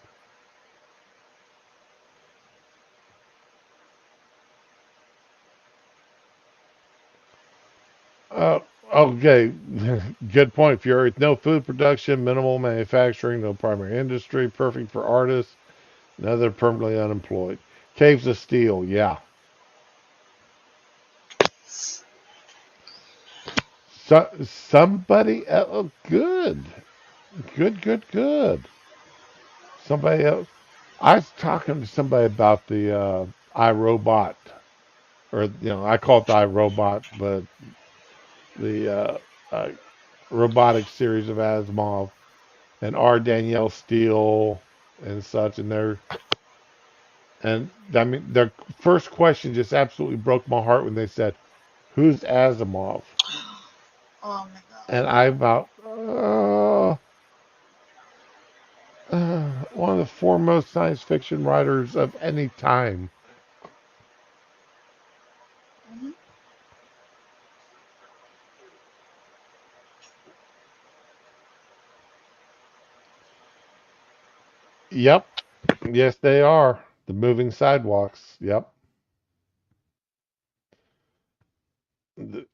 Speaker 1: Uh, okay, good point, Fury. No food production, minimal manufacturing, no primary industry, perfect for artists, and other permanently unemployed. Caves of Steel, yeah. Somebody else, good, good, good, good. Somebody else. I was talking to somebody about the iRobot, or I call it the iRobot, but the uh, robotic series of Asimov and R. Danielle Steele and such, and I mean their first question just absolutely broke my heart when they said, "Who's Asimov?"
Speaker 2: Oh my
Speaker 1: And
Speaker 2: god.
Speaker 1: I about one of the foremost science fiction writers of any time.
Speaker 2: Mhm.
Speaker 1: Yep, yes they are. The moving sidewalks. Yep. The-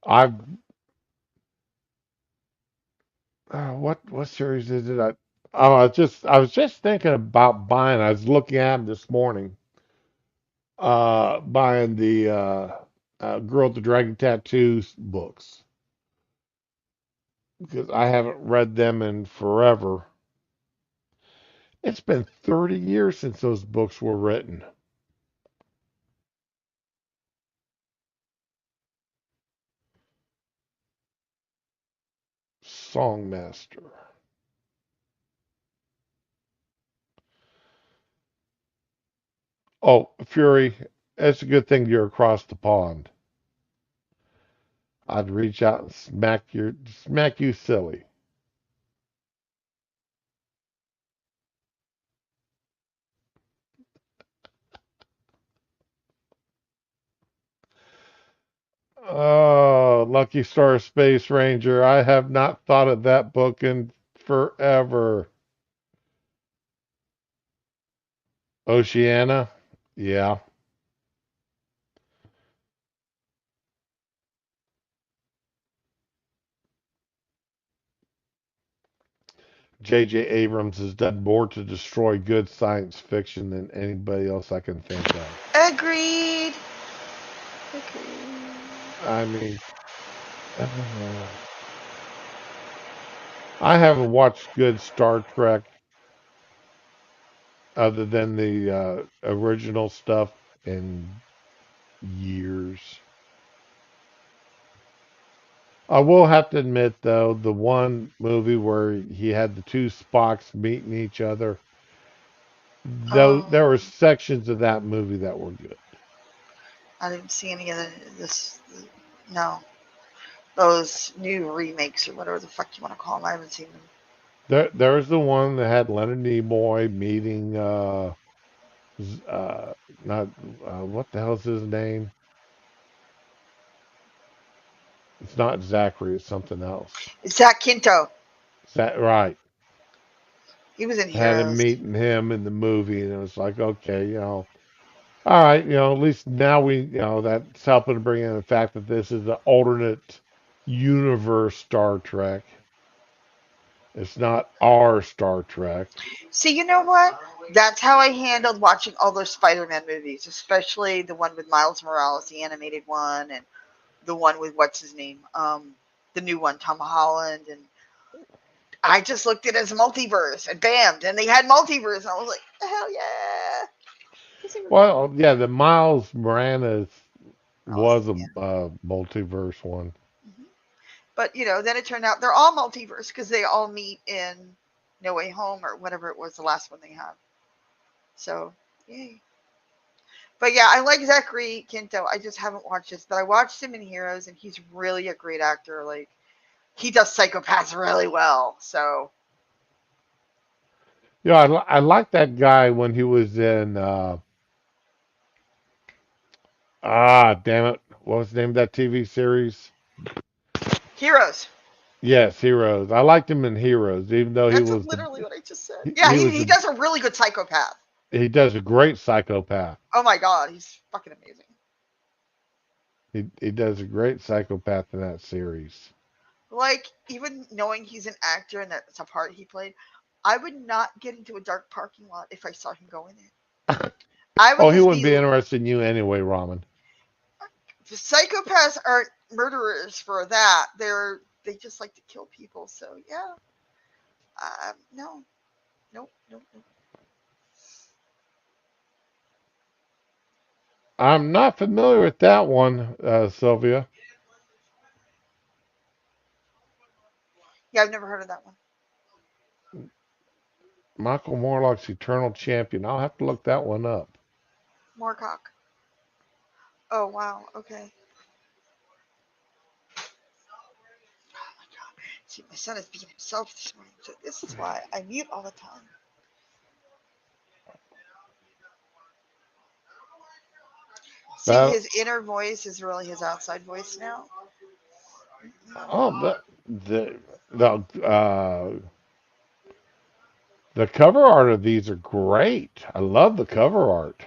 Speaker 1: I've what series is it? I was just thinking about buying. I was looking at them this morning. Buying the Girl with the Dragon Tattoos books because I haven't read them in forever. It's been 30 years since those books were written. Songmaster. Oh, Fury. It's a good thing you're across the pond. I'd reach out and smack you silly. Oh, Lucky Star Space Ranger. I have not thought of that book in forever. Oceana. Yeah. J.J. Abrams has done more to destroy good science fiction than anybody else I can think of.
Speaker 2: Agreed. Agreed.
Speaker 1: I mean, uh, I haven't watched good Star Trek other than the original stuff in years. I will have to admit, though, the one movie where he had the two Spocks meeting each other, though
Speaker 2: Oh,
Speaker 1: there were sections of that movie that were good.
Speaker 2: I didn't see any of this. No, those new remakes or whatever the fuck you want to call them. I haven't seen them.
Speaker 1: There's the one that had Leonard Nimoy meeting uh not what the hell's his name? It's not Zachary, it's something else.
Speaker 2: Zach Quinto.
Speaker 1: Is that right?
Speaker 2: He was in
Speaker 1: Had him
Speaker 2: Heroes.
Speaker 1: meeting him in the movie, and it was like, okay, all right, at least now that's helping to bring in the fact that this is an alternate universe Star Trek. It's not our Star Trek.
Speaker 2: See, you know what? That's how I handled watching all those Spider-Man movies, especially the one with Miles Morales, the animated one, and the one with what's his name, the new one, Tom Holland, and I just looked at it as multiverse, and bam, and they had multiverse, and I was like, hell yeah, because they were
Speaker 1: Well, yeah, the Miles Moranis was
Speaker 2: awesome,
Speaker 1: a
Speaker 2: yeah.
Speaker 1: multiverse one.
Speaker 2: Hmm. But then it turned out they're all multiverse because they all meet in No Way Home or whatever it was, the last one they had. So, yay. But yeah, I like Zachary Quinto. I just haven't watched this, but I watched him in Heroes, and he's really a great actor. Like he does psychopaths really well. So
Speaker 1: Yeah, I like that guy when he was in damn it, what was the name of that TV series?
Speaker 2: Heroes.
Speaker 1: Yes, Heroes. I liked him in Heroes, even though he
Speaker 2: That's
Speaker 1: was
Speaker 2: literally what I just said. Yeah,
Speaker 1: he
Speaker 2: he,
Speaker 1: was
Speaker 2: he
Speaker 1: a
Speaker 2: does a really good psychopath.
Speaker 1: he does a great psychopath.
Speaker 2: Oh my god, he's fucking amazing.
Speaker 1: He does a great psychopath in that series.
Speaker 2: Like even knowing he's an actor and that's a part he played, I would not get into a dark parking lot if I saw him go in it. I would
Speaker 1: Oh, he
Speaker 2: just
Speaker 1: wouldn't
Speaker 2: be.
Speaker 1: be interested in you anyway, Ramen.
Speaker 2: Psychopaths aren't murderers for that. They just like to kill people. So yeah, no, nope, nope, nope.
Speaker 1: I'm not familiar with that one, Sylvia.
Speaker 2: Yeah, I've never heard of that one.
Speaker 1: Michael Morlock's Eternal Champion. I'll have to look that one up.
Speaker 2: Moorcock. Oh wow. Okay. Oh my god. See, my son is being himself this morning, so this is why I mute all the time. See,
Speaker 1: That
Speaker 2: his inner voice is really his outside voice now.
Speaker 1: oh, the cover art of these are great. I love the cover art.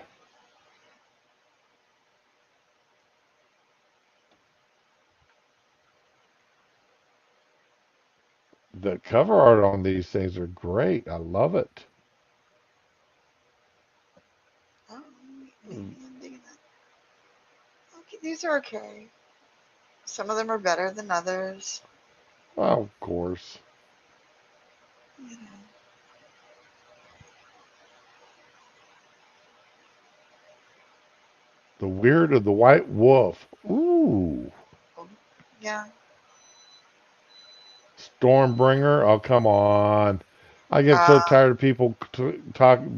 Speaker 1: The cover art on these things are great. I love it.
Speaker 2: Oh, maybe I'm digging that. Okay, these are okay. Some of them are better than others.
Speaker 1: Well, of course.
Speaker 2: You know.
Speaker 1: The Weird of the White Wolf. Ooh.
Speaker 2: Oh, yeah.
Speaker 1: Stormbringer. Oh, come on. I get so
Speaker 2: Uh,
Speaker 1: tired of people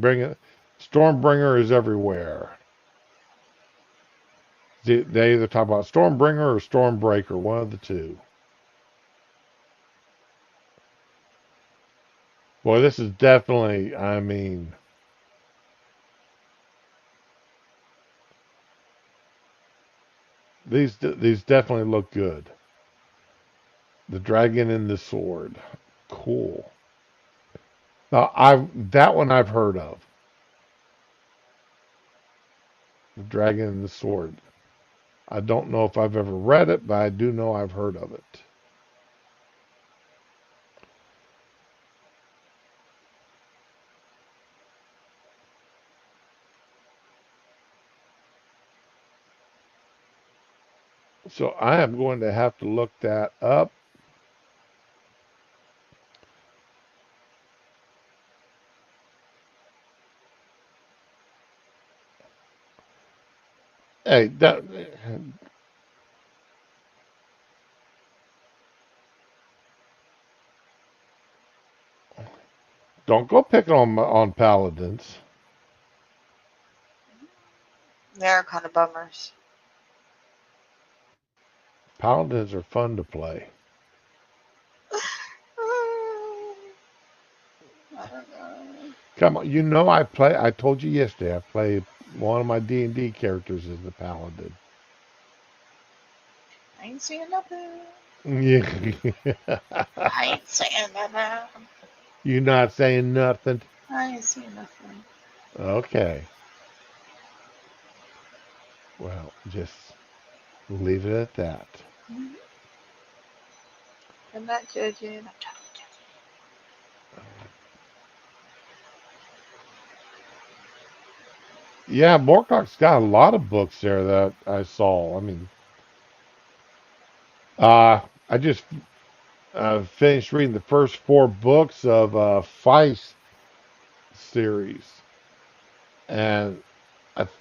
Speaker 1: bringing. Stormbringer is everywhere. They either talk about Stormbringer or Stormbreaker, one of the two. Boy, this is definitely, I mean, these definitely look good. The dragon and the sword. Cool. Now, that one I've heard of. The dragon and the sword. I don't know if I've ever read it, but I do know I've heard of it. So I am going to have to look that up. Hey, Don't go picking on paladins.
Speaker 2: They're kind of bummers.
Speaker 1: Paladins are fun to play.
Speaker 2: I don't know.
Speaker 1: Come on, you know I play. I told you yesterday. I play one of my D&D characters is the paladin.
Speaker 2: I ain't seeing nothing.
Speaker 1: Yeah.
Speaker 2: I ain't saying nothing.
Speaker 1: You not saying nothing.
Speaker 2: I ain't seeing nothing.
Speaker 1: Okay. Well, just leave it at that.
Speaker 2: Mm-hmm. I'm not judging. I'm totally judging.
Speaker 1: Yeah, Morcock's got a lot of books there that I saw. I mean, I just finished reading the first four books of Feist series, and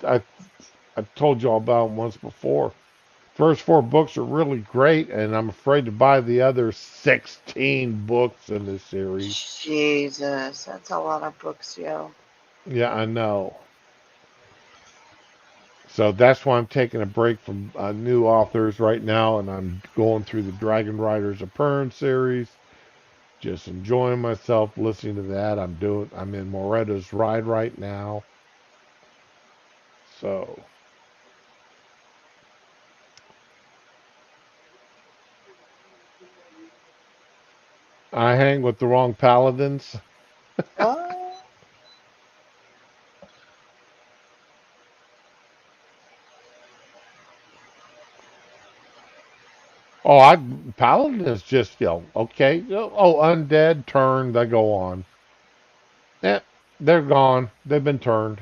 Speaker 1: I I've told you all about them once before. First four books are really great, and I'm afraid to buy the other 16 books in this series.
Speaker 2: Jesus, that's a lot of books, yo.
Speaker 1: Yeah, I know. So that's why I'm taking a break from new authors right now, and I'm going through the Dragon Riders of Pern series. Just enjoying myself listening to that. I'm in Moretta's Ride right now. So I hang with the wrong paladins.
Speaker 2: Oh,
Speaker 1: Oh, I paladin is just okay. Oh, undead turn. They go on. Eh, they're gone. They've been turned.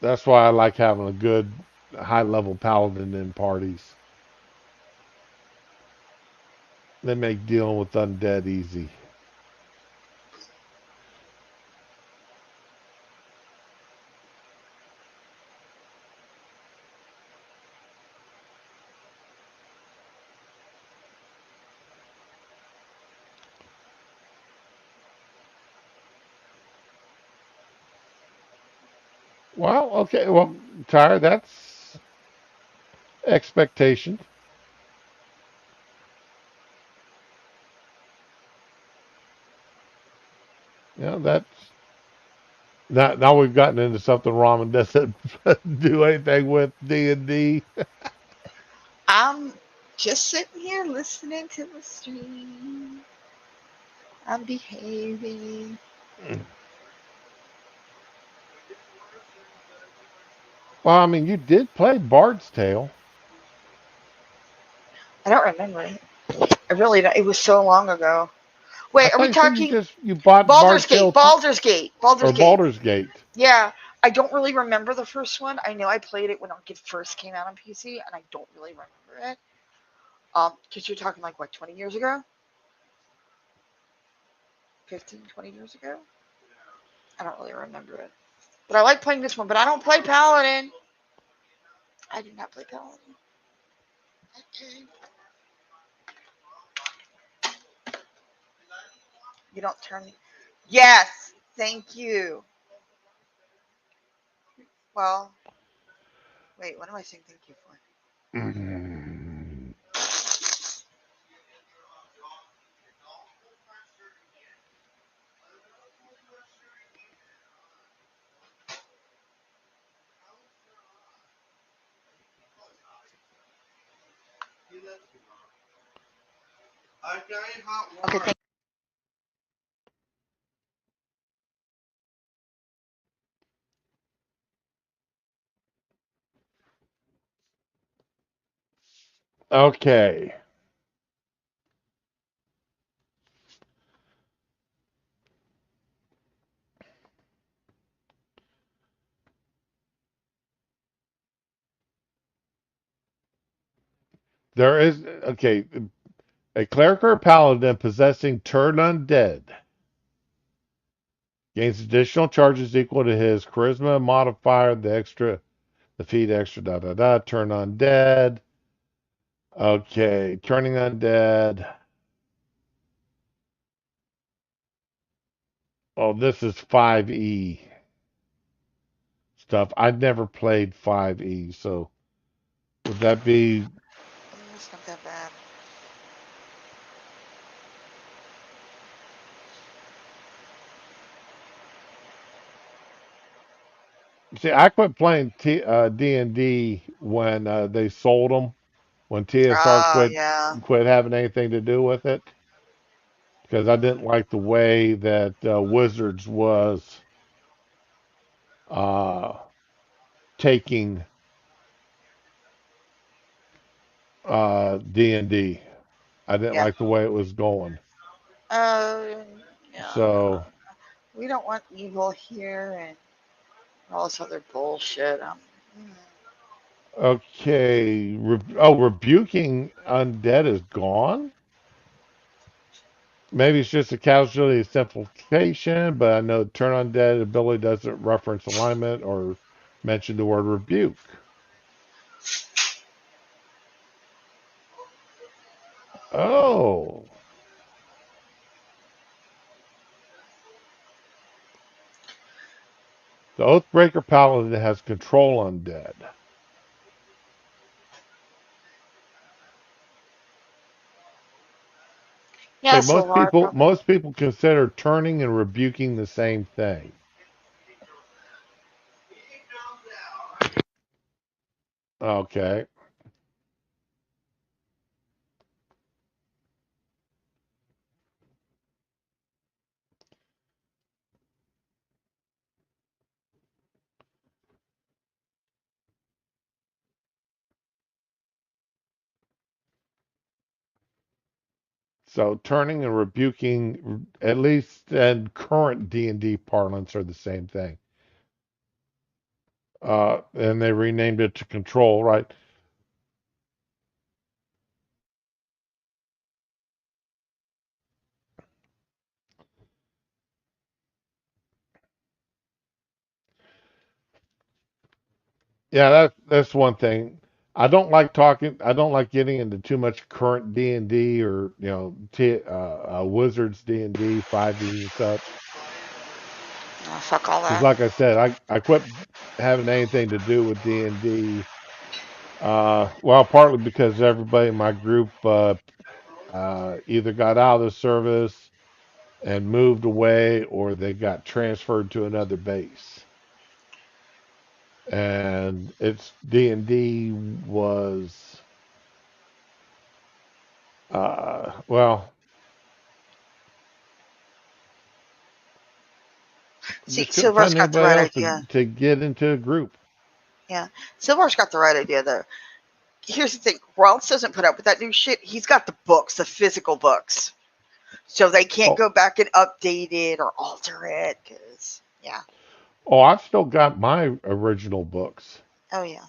Speaker 1: That's why I like having a good high level paladin in parties. They make dealing with undead easy. Well, okay. Well, Tyre, that's expectation. That's now we've gotten into something Ramen doesn't do anything with D&D.
Speaker 2: I'm just sitting here listening to the stream. I'm behaving.
Speaker 1: Well, I mean, you did play Bard's Tale.
Speaker 2: I don't remember it. I really don't. It was so long ago.
Speaker 1: I
Speaker 2: Wait, are
Speaker 1: thought
Speaker 2: we
Speaker 1: you said
Speaker 2: talking
Speaker 1: you bought
Speaker 2: Baldur's
Speaker 1: Bard's
Speaker 2: Gate?
Speaker 1: Tale
Speaker 2: Baldur's Gate.
Speaker 1: or
Speaker 2: Baldur's Gate.
Speaker 1: Baldur's Gate.
Speaker 2: Yeah, I don't really remember the first one. I know I played it when it first came out on PC, and I don't really remember it. Because you're talking like what, 20 years ago? 15, 20 years ago? I don't really remember it. But I like playing this one, but I don't play Paladin. I did not play Paladin. You don't turn. Yes, thank you. Well, wait, what am I saying thank you for?
Speaker 1: Mm.
Speaker 2: Okay, thank
Speaker 1: Okay. There is okay. A cleric or paladin possessing turn undead gains additional charges equal to his charisma modifier, the feat extra, da da da. Turn undead. Okay, turning undead. Oh, this is 5E stuff. I'd never played 5E, so would that be?
Speaker 2: It's not that bad.
Speaker 1: See, I quit playing D&D when they sold them. When TSR
Speaker 2: Oh yeah,
Speaker 1: quit having anything to do with it, because I didn't like the way that Wizards was uh, taking D&D. I didn't
Speaker 2: yeah.
Speaker 1: like the way it was going.
Speaker 2: Uh, yeah.
Speaker 1: So,
Speaker 2: We don't want evil here and all this other bullshit. Mm.
Speaker 1: okay. Rebuking undead is gone? Maybe it's just a casualty simplification, but I know turn undead ability doesn't reference alignment or mention the word rebuke. Oh. The Oathbreaker Paladin has control undead.
Speaker 2: Yeah,
Speaker 1: Say
Speaker 2: Silvar probably.
Speaker 1: most people consider turning and rebuking the same thing. Okay. So turning and rebuking, at least in current D&D parlance, are the same thing. And they renamed it to control, right? Yeah, that's one thing. I don't like getting into too much current D&D or Wizards D&D 5e and such.
Speaker 2: Oh, fuck all
Speaker 1: Because
Speaker 2: that.
Speaker 1: like I said, I quit having anything to do with D&D. Well, partly because everybody in my group either got out of the service and moved away, or they got transferred to another base. And it's D&D was well,
Speaker 2: See,
Speaker 1: just couldn't
Speaker 2: Silvar's
Speaker 1: find
Speaker 2: got the
Speaker 1: anybody
Speaker 2: right
Speaker 1: else
Speaker 2: idea.
Speaker 1: to get into a group.
Speaker 2: Yeah, Silvar's got the right idea though. Here's the thing: Rollins doesn't put up with that new shit. He's got the books, the physical books, so they can't
Speaker 1: Oh,
Speaker 2: go back and update it or alter it. Cause yeah,
Speaker 1: oh, I've still got my original books.
Speaker 2: oh yeah,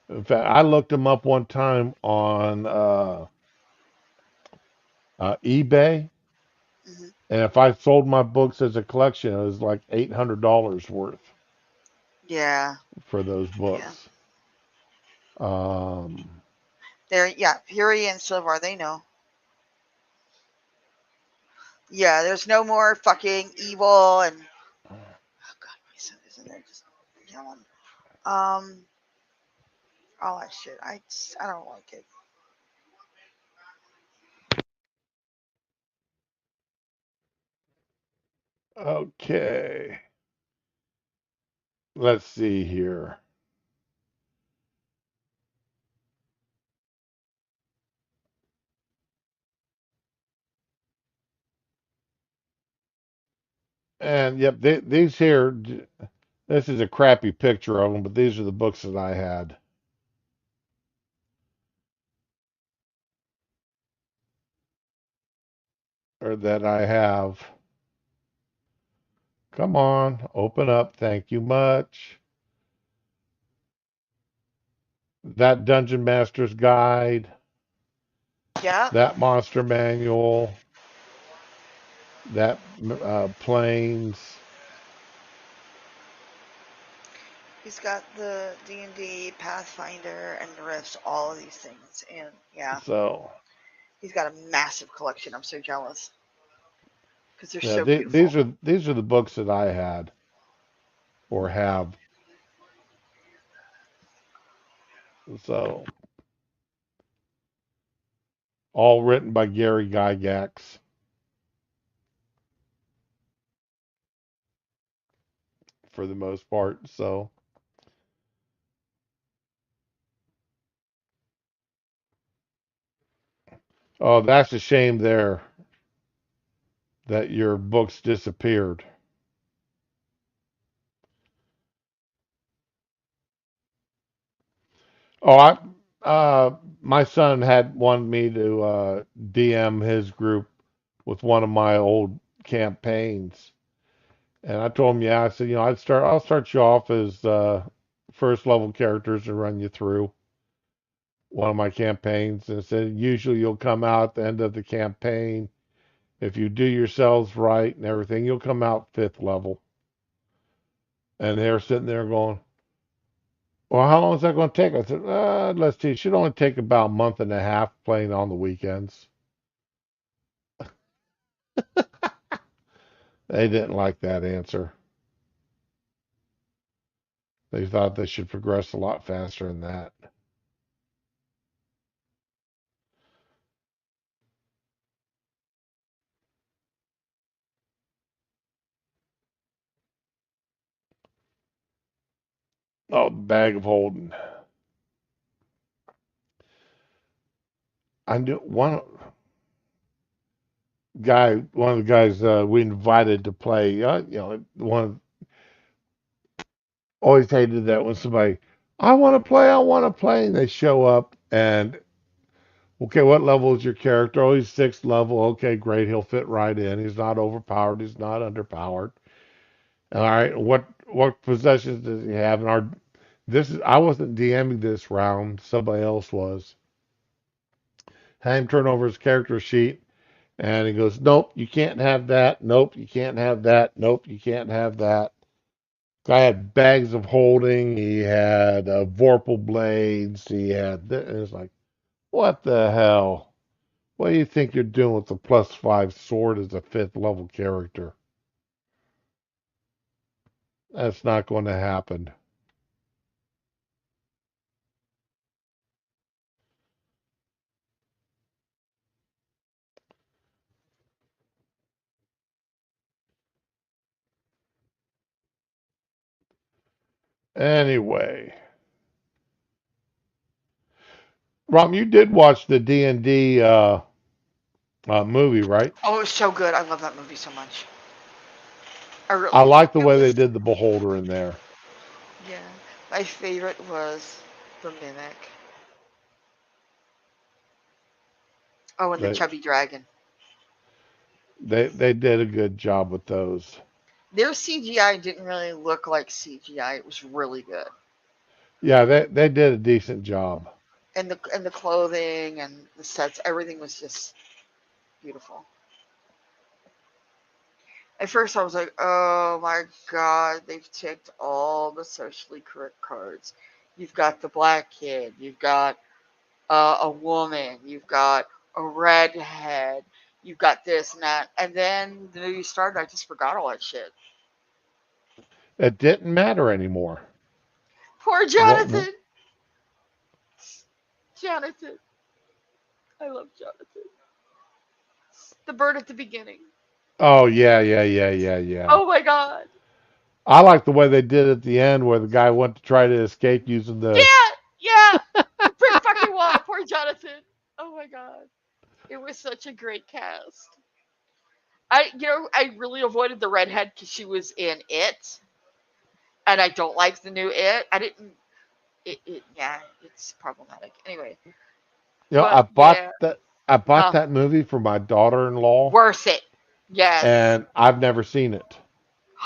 Speaker 1: In fact, I looked them up one time on eBay,
Speaker 2: hmm
Speaker 1: and if I sold my books as a collection, it was like $800 worth
Speaker 2: yeah,
Speaker 1: for those
Speaker 2: yeah.
Speaker 1: books. Um,
Speaker 2: There, yeah. Fury and Silvar, they know. Yeah, there's no more fucking evil and oh god, my son isn't there just yelling. Um, all that shit. I don't like it.
Speaker 1: okay, let's see here. And yep, these here, this is a crappy picture of them, but these are the books that I had or that I have. Come on, open up. Thank you much. That Dungeon Master's Guide,
Speaker 2: Yeah,
Speaker 1: that Monster Manual, that Planes.
Speaker 2: he's got the D&D, Pathfinder, and the Rifts, all of these things, and yeah,
Speaker 1: So,
Speaker 2: he's got a massive collection. I'm so jealous. because they're
Speaker 1: Yeah,
Speaker 2: so beautiful.
Speaker 1: these are the books that I had or have. So all written by Gary Gygax for the most part. So, oh, that's a shame there that your books disappeared. Oh, my son had wanted me to DM his group with one of my old campaigns, and I told him, yeah, I said, I'll start you off as first level characters and run you through one of my campaigns, and said usually you'll come out at the end of the campaign if you do yourselves right and everything, you'll come out fifth level. And they're sitting there going, well, how long is that going to take? I said, let's see, it should only take about a month and a half playing on the weekends. They didn't like that answer. They thought they should progress a lot faster than that. Oh, the bag of holding. I knew one of the guys we invited to play. Always hated that when somebody, I want to play, and they show up and okay, what level is your character? Oh, he's sixth level. Okay, great. He'll fit right in. He's not overpowered. He's not underpowered. All right. What possessions does he have? And our this is I wasn't DMing this round. Somebody else was. Had him turn over his character sheet, and he goes, "Nope, you can't have that. Nope, you can't have that. Nope, you can't have that." Guy had bags of holding. He had vorpal blades. He had. And it's like, what the hell? What do you think you're doing with the plus five sword as a fifth level character? That's not going to happen. Anyway, Rom, you did watch the D&D movie, right?
Speaker 2: Oh, it's so good. I love that movie so much.
Speaker 1: I like the
Speaker 2: It
Speaker 1: way they
Speaker 2: was,
Speaker 1: did the beholder in there.
Speaker 2: yeah. My favorite was the mimic. Oh, and the
Speaker 1: They
Speaker 2: chubby dragon.
Speaker 1: they did a good job with those.
Speaker 2: Their CGI didn't really look like CGI. It was really good.
Speaker 1: Yeah, they did a decent job.
Speaker 2: And the clothing and the sets, everything was just beautiful. At first, I was like, "Oh my god, they've ticked all the socially correct cards. You've got the black kid, you've got a woman, you've got a redhead, you've got this and that." And then the movie started, I just forgot all that shit.
Speaker 1: It didn't matter anymore.
Speaker 2: Poor
Speaker 1: What?
Speaker 2: Jonathan. Jonathan. I love Jonathan. The bird at the beginning.
Speaker 1: Oh yeah.
Speaker 2: Oh my god.
Speaker 1: I like the way they did at the end where the guy went to try to escape using the.
Speaker 2: Yeah, yeah. The brick fucking wall. Poor Jonathan. Oh my god. It was such a great cast. I really avoided the redhead because she was in it, and I don't like the new it. I didn't. Yeah, it's problematic. Anyway,
Speaker 1: I
Speaker 2: but
Speaker 1: bought
Speaker 2: yeah,
Speaker 1: that. I bought
Speaker 2: huh?
Speaker 1: that movie for my daughter-in-law,
Speaker 2: Worth it. Yes.
Speaker 1: and I've never seen it.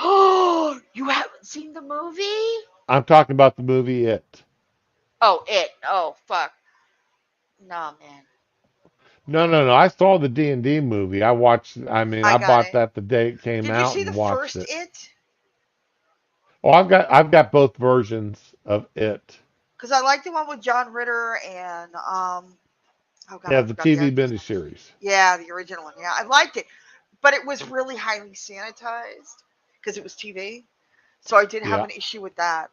Speaker 2: Oh, you haven't seen the movie?
Speaker 1: I'm talking about the movie It.
Speaker 2: Oh, it. Oh, fuck. Nah, man.
Speaker 1: No. I saw the D&D movie. I watched. I mean,
Speaker 2: I
Speaker 1: I
Speaker 2: got
Speaker 1: bought
Speaker 2: it.
Speaker 1: that the day it came
Speaker 2: Did you
Speaker 1: out
Speaker 2: see the
Speaker 1: and watched
Speaker 2: first
Speaker 1: it.
Speaker 2: it?
Speaker 1: Oh, I've got both versions of It.
Speaker 2: Because I like the one with John Ritter and oh god,
Speaker 1: Yeah,
Speaker 2: I
Speaker 1: the
Speaker 2: forgot the
Speaker 1: TV
Speaker 2: actor's name.
Speaker 1: miniseries.
Speaker 2: Yeah, the original one. Yeah, I liked it. but it was really highly sanitized because it was TV. So I did have
Speaker 1: Yeah.
Speaker 2: an issue with that.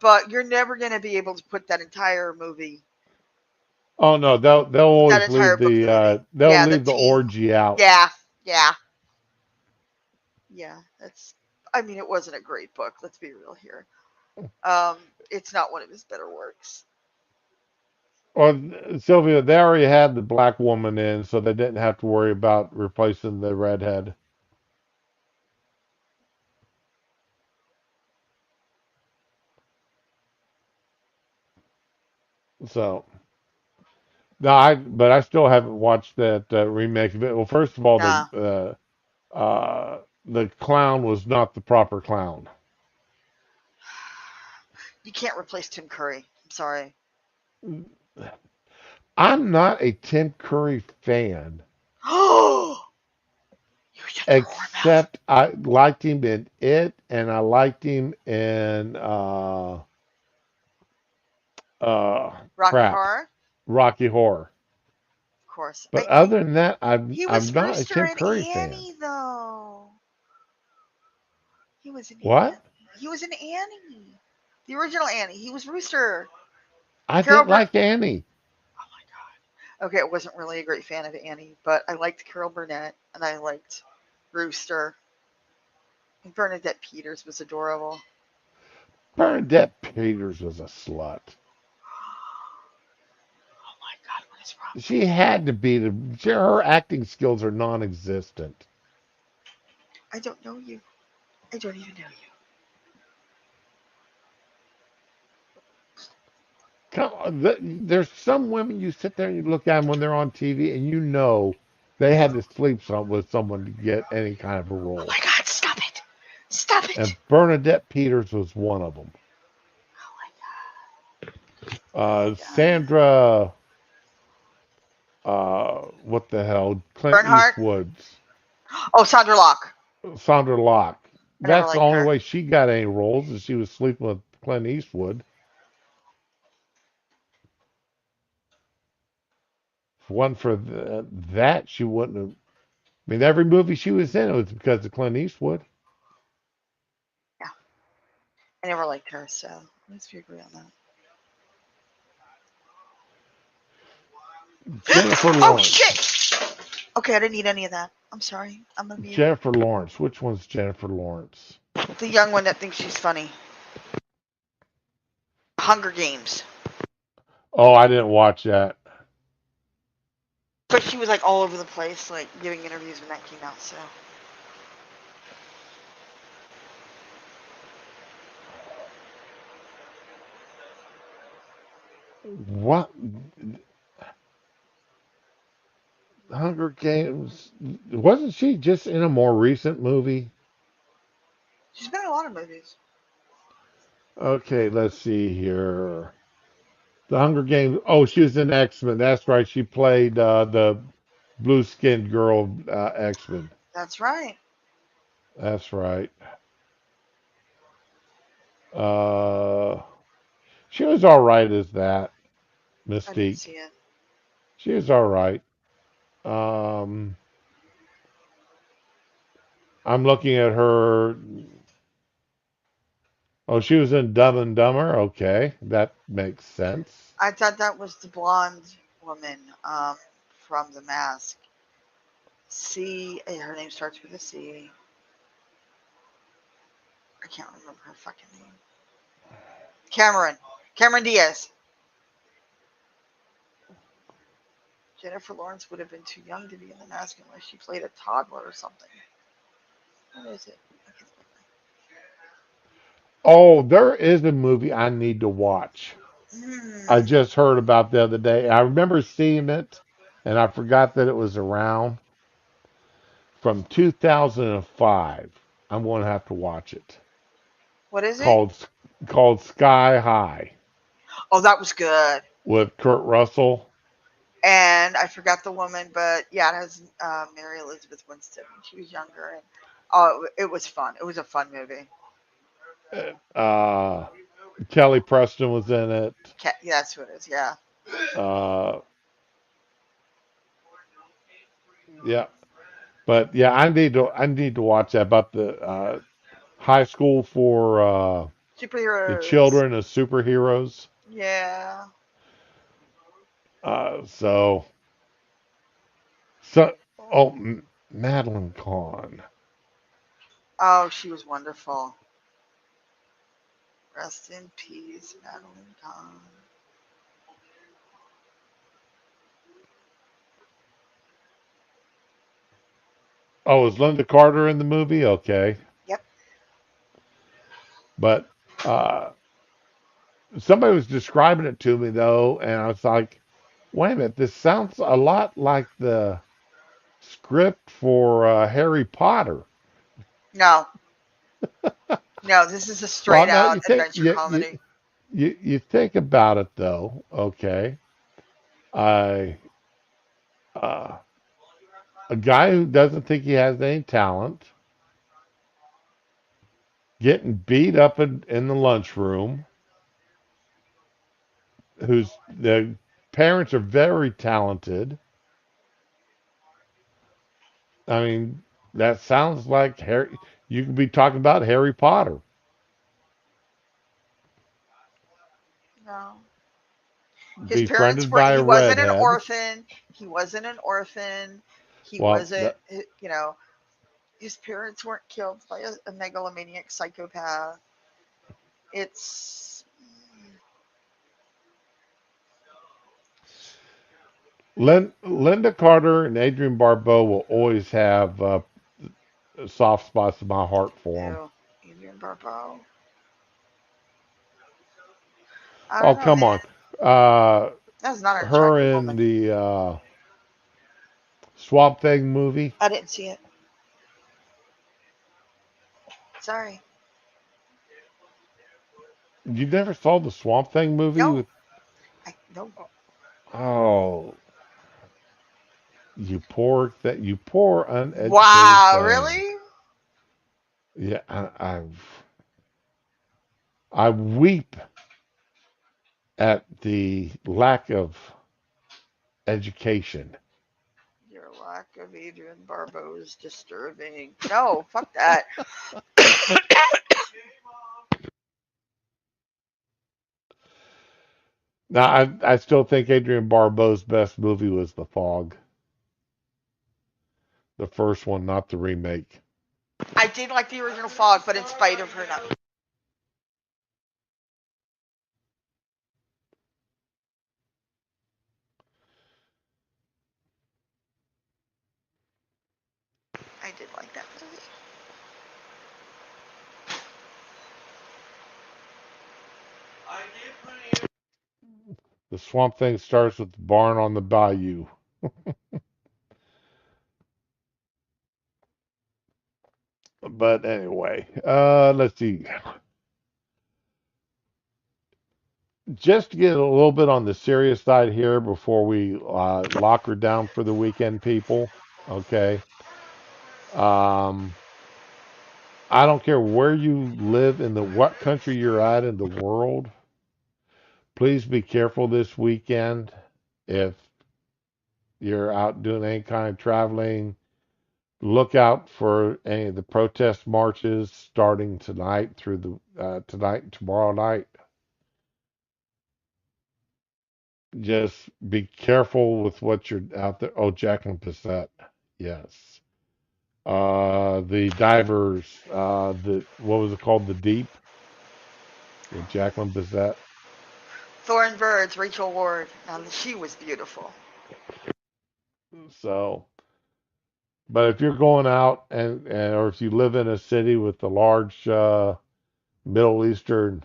Speaker 2: But you're never going to be able to put
Speaker 1: Oh no, they'll
Speaker 2: that
Speaker 1: always
Speaker 2: entire
Speaker 1: leave
Speaker 2: book in the movie.
Speaker 1: they'll
Speaker 2: Yeah, the
Speaker 1: leave the
Speaker 2: teen.
Speaker 1: orgy out.
Speaker 2: Yeah, yeah, yeah. That's. I mean, it wasn't a great book. Let's be real here. Um, it's not one of his better works.
Speaker 1: Or Sylvia, they already had the black woman in, so they didn't have to worry about replacing the redhead. So no, but I still haven't watched that remake of it. Well, first of all,
Speaker 2: Nah,
Speaker 1: the clown was not the proper clown.
Speaker 2: you can't replace Tim Curry. I'm sorry.
Speaker 1: I'm not a Tim Curry fan,
Speaker 2: Oh, you shut your whore mouth.
Speaker 1: except I liked him in It, and I liked him in
Speaker 2: Rocky
Speaker 1: crap,
Speaker 2: Horror,
Speaker 1: Rocky Horror.
Speaker 2: of course.
Speaker 1: But other than that,
Speaker 2: He
Speaker 1: I'm
Speaker 2: was
Speaker 1: not a
Speaker 2: Rooster
Speaker 1: Tim
Speaker 2: and
Speaker 1: Curry fan.
Speaker 2: Annie, though. He was in Annie.
Speaker 1: What?
Speaker 2: He was in Annie. The original Annie. He was Rooster.
Speaker 1: I
Speaker 2: Carol
Speaker 1: didn't
Speaker 2: Burnett.
Speaker 1: like Annie.
Speaker 2: Oh my god. Okay, I wasn't really a great fan of Annie, but I liked Carol Burnett and I liked Rooster. And Bernadette Peters was adorable.
Speaker 1: Bernadette Peters was a slut.
Speaker 2: Oh my god, what is wrong with
Speaker 1: She had to be her acting skills are non-existent.
Speaker 2: you? I don't know you. I don't even know you.
Speaker 1: Come on, there's some women you sit there and you look at them when they're on TV and you know they had to sleep with someone to get any kind of a
Speaker 2: Oh
Speaker 1: role.
Speaker 2: my god, stop it. Stop it.
Speaker 1: And Bernadette Peters was one of them.
Speaker 2: Oh my god. Oh my god.
Speaker 1: Sandra, what the hell? Clint
Speaker 2: Bernhardt?
Speaker 1: Eastwood's
Speaker 2: Oh, Sandra Locke.
Speaker 1: Sandra Locke.
Speaker 2: I never
Speaker 1: That's the
Speaker 2: liked
Speaker 1: only
Speaker 2: her.
Speaker 1: way she got any roles is she was sleeping with Clint Eastwood. If it wasn't for that, she wouldn't have. I mean, every movie she was in it was because of Clint Eastwood.
Speaker 2: Yeah, I never liked her, so at least we agree on
Speaker 1: Jennifer
Speaker 2: that. Oh
Speaker 1: Lawrence.
Speaker 2: shit! Okay, I didn't need any of that. I'm sorry. I'm a mute.
Speaker 1: Jennifer Lawrence. Which one's Jennifer Lawrence?
Speaker 2: The young one that thinks she's funny. Hunger Games.
Speaker 1: Oh, I didn't watch that.
Speaker 2: But she was like all over the place, like giving interviews when that came out, so.
Speaker 1: What? Hunger Games? Wasn't she just in a more recent movie?
Speaker 2: She's been in a lot of movies.
Speaker 1: Okay, let's see here. The Hunger Games. Oh, she was in X-Men. That's right. She played the blue-skinned girl X-Men.
Speaker 2: That's right.
Speaker 1: That's right. Uh, she was all right as that
Speaker 2: I didn't
Speaker 1: Mystique.
Speaker 2: see it.
Speaker 1: She was all right. Um, I'm looking at her. Oh, she was in Dumb and Dumber. Okay, that makes sense.
Speaker 2: I thought that was the blonde woman from The Mask. Her name starts with a C. I can't remember her fucking name. Cameron. Cameron Diaz. Jennifer Lawrence would have been too young to be in The Mask unless she played a toddler or something. What is it?
Speaker 1: Oh, there is a movie I need to watch. I
Speaker 2: Hmm.
Speaker 1: just heard about the other day. I remember seeing it, and I forgot that it was around from 2005. I'm going to have to watch it.
Speaker 2: What is it?
Speaker 1: Called called Sky High
Speaker 2: Oh, that was good.
Speaker 1: with Kurt Russell.
Speaker 2: And I forgot the woman, but yeah, it has Mary Elizabeth Winstead when she was younger, and oh, it was fun. It was a fun movie.
Speaker 1: Uh, Kelly Preston was in it.
Speaker 2: Yeah, that's who it is. Yeah.
Speaker 1: Uh, yeah, But yeah, I need to watch that about the high school for the
Speaker 2: Superheroes.
Speaker 1: children of superheroes.
Speaker 2: Yeah.
Speaker 1: So so oh Madeline Kahn.
Speaker 2: Oh, she was wonderful. Rest in peace, Madeline Kahn.
Speaker 1: Oh, is Linda Carter in the movie? Okay,
Speaker 2: Yep.
Speaker 1: but somebody was describing it to me though, and I was like, wait a minute, this sounds a lot like the script for Harry Potter.
Speaker 2: No, no, this is a straight
Speaker 1: Well, no,
Speaker 2: out
Speaker 1: you think
Speaker 2: adventure comedy.
Speaker 1: you think about it though. Okay, I uh, a guy who doesn't think he has any talent, getting beat up in the lunchroom, whose the parents are very talented. I mean, that sounds like Harry. You could be talking about Harry Potter,
Speaker 2: No. His parents
Speaker 1: befriended
Speaker 2: were,
Speaker 1: by a
Speaker 2: he wasn't an
Speaker 1: redhead.
Speaker 2: orphan. He wasn't an orphan. He
Speaker 1: Well,
Speaker 2: wasn't, his parents weren't killed by a megalomaniac psychopath. It's,
Speaker 1: Linda Carter and Adrian Barbeau will always have soft spots in my heart for them.
Speaker 2: ew, Adrian Barbeau. I
Speaker 1: Oh,
Speaker 2: don't know,
Speaker 1: come
Speaker 2: man.
Speaker 1: on. Uh,
Speaker 2: That's not an
Speaker 1: her
Speaker 2: attractive
Speaker 1: in
Speaker 2: woman.
Speaker 1: the Swamp Thing movie.
Speaker 2: I didn't see it. Sorry.
Speaker 1: You never saw the Swamp Thing movie
Speaker 2: No,
Speaker 1: with,
Speaker 2: no.
Speaker 1: oh, you poor uneducated
Speaker 2: Wow,
Speaker 1: thing.
Speaker 2: really?
Speaker 1: Yeah, I weep at the lack of education.
Speaker 2: Your lack of Adrian Barbeau is disturbing. No, fuck that.
Speaker 1: Now, I still think Adrian Barbeau's best movie was The Fog, the first one, not the remake.
Speaker 2: I did like the original Fog, but in spite of her, not. I did like that movie.
Speaker 1: The Swamp Thing starts with the barn on the bayou. But anyway, let's see. Just to get a little bit on the serious side here before we lock her down for the weekend, people. Okay. Um, I don't care where you live in the what country you're at in the world. Please be careful this weekend if you're out doing any kind of traveling. Look out for any of the protest marches starting tonight through the tonight and tomorrow night. Just be careful with what you're out there. Oh, Jacqueline Bissett. Yes. The divers, the what was it called? The Deep with Jacqueline Bissett.
Speaker 2: Thorn Birds, Rachel Ward. She was beautiful.
Speaker 1: So, but if you're going out and or if you live in a city with a large Middle Eastern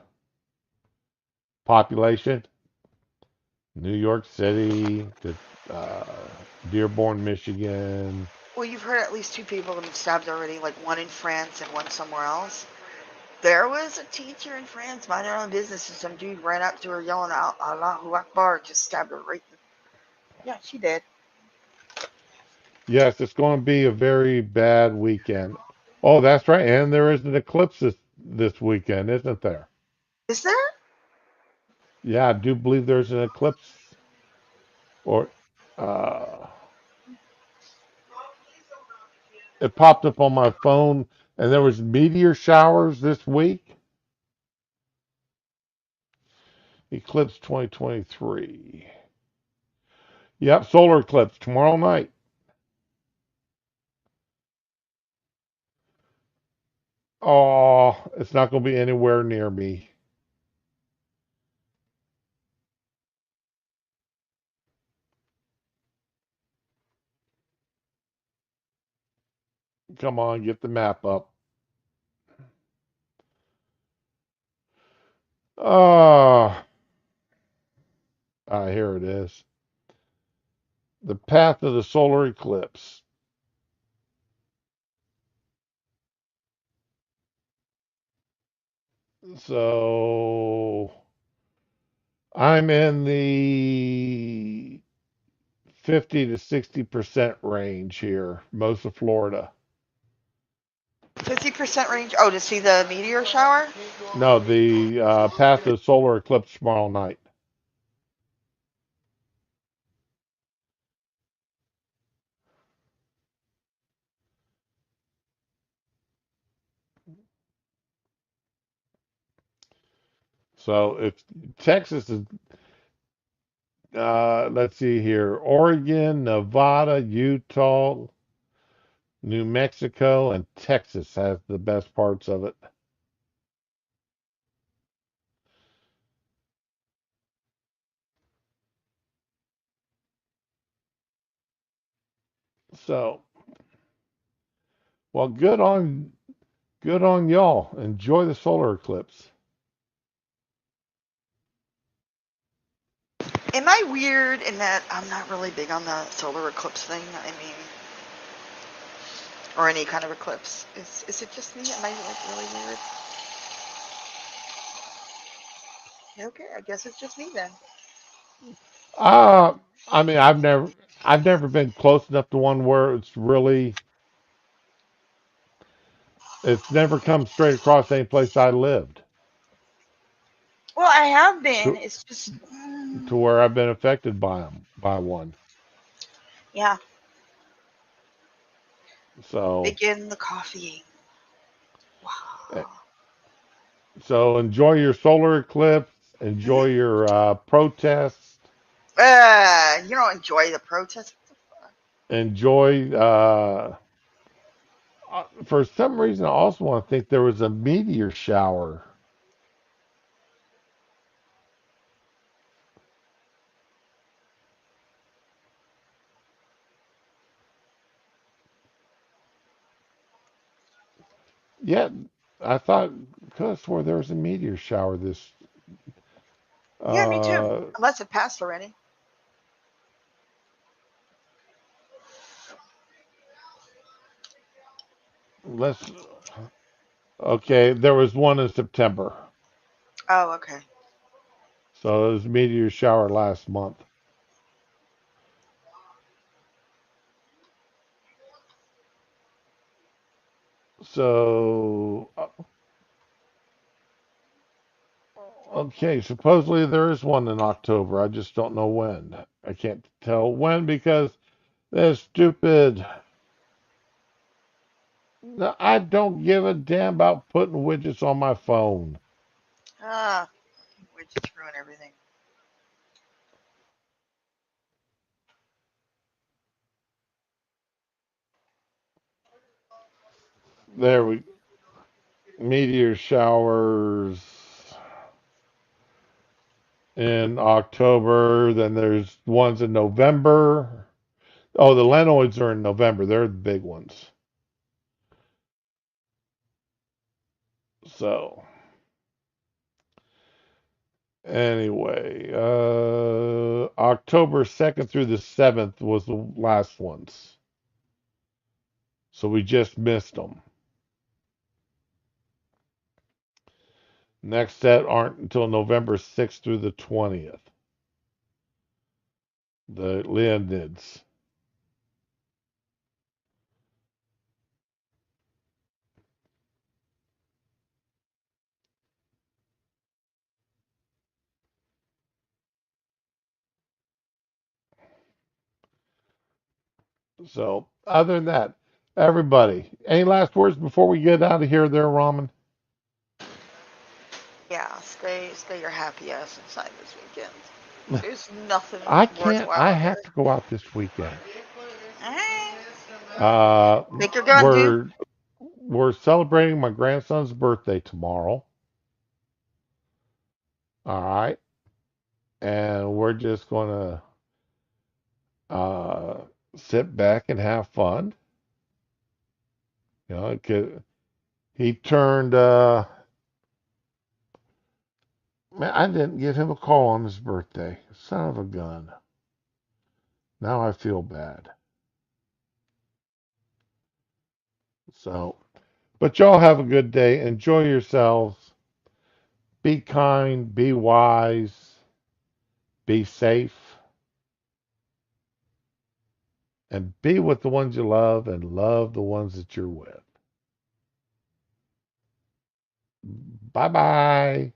Speaker 1: population, New York City, Dearborn, Michigan.
Speaker 2: Well, you've heard at least two people have been stabbed already, like one in France and one somewhere else. There was a teacher in France minding her own business, and some dude ran up to her yelling out "Allahu Akbar," just stabbed her right. Yeah, she did.
Speaker 1: Yes, it's going to be a very bad weekend. Oh, that's right. And there is an eclipse this weekend, isn't there?
Speaker 2: Is there?
Speaker 1: Yeah, I do believe there's an eclipse or uh it popped up on my phone, and there was meteor showers this week. Eclipse 2023. Yep, solar eclipse tomorrow night. Oh, it's not going to be anywhere near me. Come on, get the map up. Oh, here it is. The path of the solar eclipse. So I'm in the 50 to 60% range here, most of Florida.
Speaker 2: 50% range. Oh, to see the meteor shower?
Speaker 1: No, the path of the solar eclipse tomorrow night. So if Texas is, let's see here, Oregon, Nevada, Utah, New Mexico, and Texas has the best parts of it. So, well, good on y'all. Enjoy the solar eclipse.
Speaker 2: Am I weird in that I'm not really big on the solar eclipse thing? I mean, or any kind of eclipse. Is it just me? Am I like really weird? Okay, I guess it's just me then.
Speaker 1: Uh, I mean, I've never been close enough to one where it's never come straight across any place I lived
Speaker 2: Well, I have been.
Speaker 1: to
Speaker 2: It's just,
Speaker 1: where I've been affected by one.
Speaker 2: yeah.
Speaker 1: So,
Speaker 2: Begin the coffeeing.
Speaker 1: eh,
Speaker 2: Wow.
Speaker 1: so enjoy your solar eclipse. Enjoy
Speaker 2: Hmm.
Speaker 1: your protests.
Speaker 2: You don't enjoy the protest?
Speaker 1: Enjoy. For some reason, I also want to think there was a meteor shower. Yeah, I thought, could have swore there was a meteor shower this.
Speaker 2: Yeah, me too.
Speaker 1: Uh,
Speaker 2: Unless it passed already.
Speaker 1: let's. Okay, there was one in September.
Speaker 2: Oh, okay.
Speaker 1: So it was a meteor shower last month. So, okay, supposedly there is one in October. I just don't know when. I can't tell when because they're stupid. No, I don't give a damn about putting widgets on my phone.
Speaker 2: Ah, we just ruin everything.
Speaker 1: There we meteor showers in October. Then there's ones in November. Oh, the Lenoids are in November. They're the big ones. So anyway, October 2nd through the 7th was the last ones. So we just missed them. Next set aren't until November 6th through the 20th. The Leonids. So other than that, Everybody, any last words before we get out of here there, Ramen?
Speaker 2: Yeah, stay your happy ass inside this weekend. There's nothing
Speaker 1: I can't.
Speaker 2: worthwhile
Speaker 1: I
Speaker 2: out
Speaker 1: have
Speaker 2: there.
Speaker 1: to go out this weekend.
Speaker 2: Alright.
Speaker 1: Uh,
Speaker 2: Think you're gonna do?
Speaker 1: we're we're celebrating my grandson's birthday tomorrow. All right, and we're just gonna uh, sit back and have fun. You know, 'cause he turned. Man, I didn't give him a call on his birthday. Son of a gun. Now I feel bad. So, but y'all have a good day. Enjoy yourselves. Be kind. Be wise. Be safe. And be with the ones you love and love the ones that you're with. Bye bye.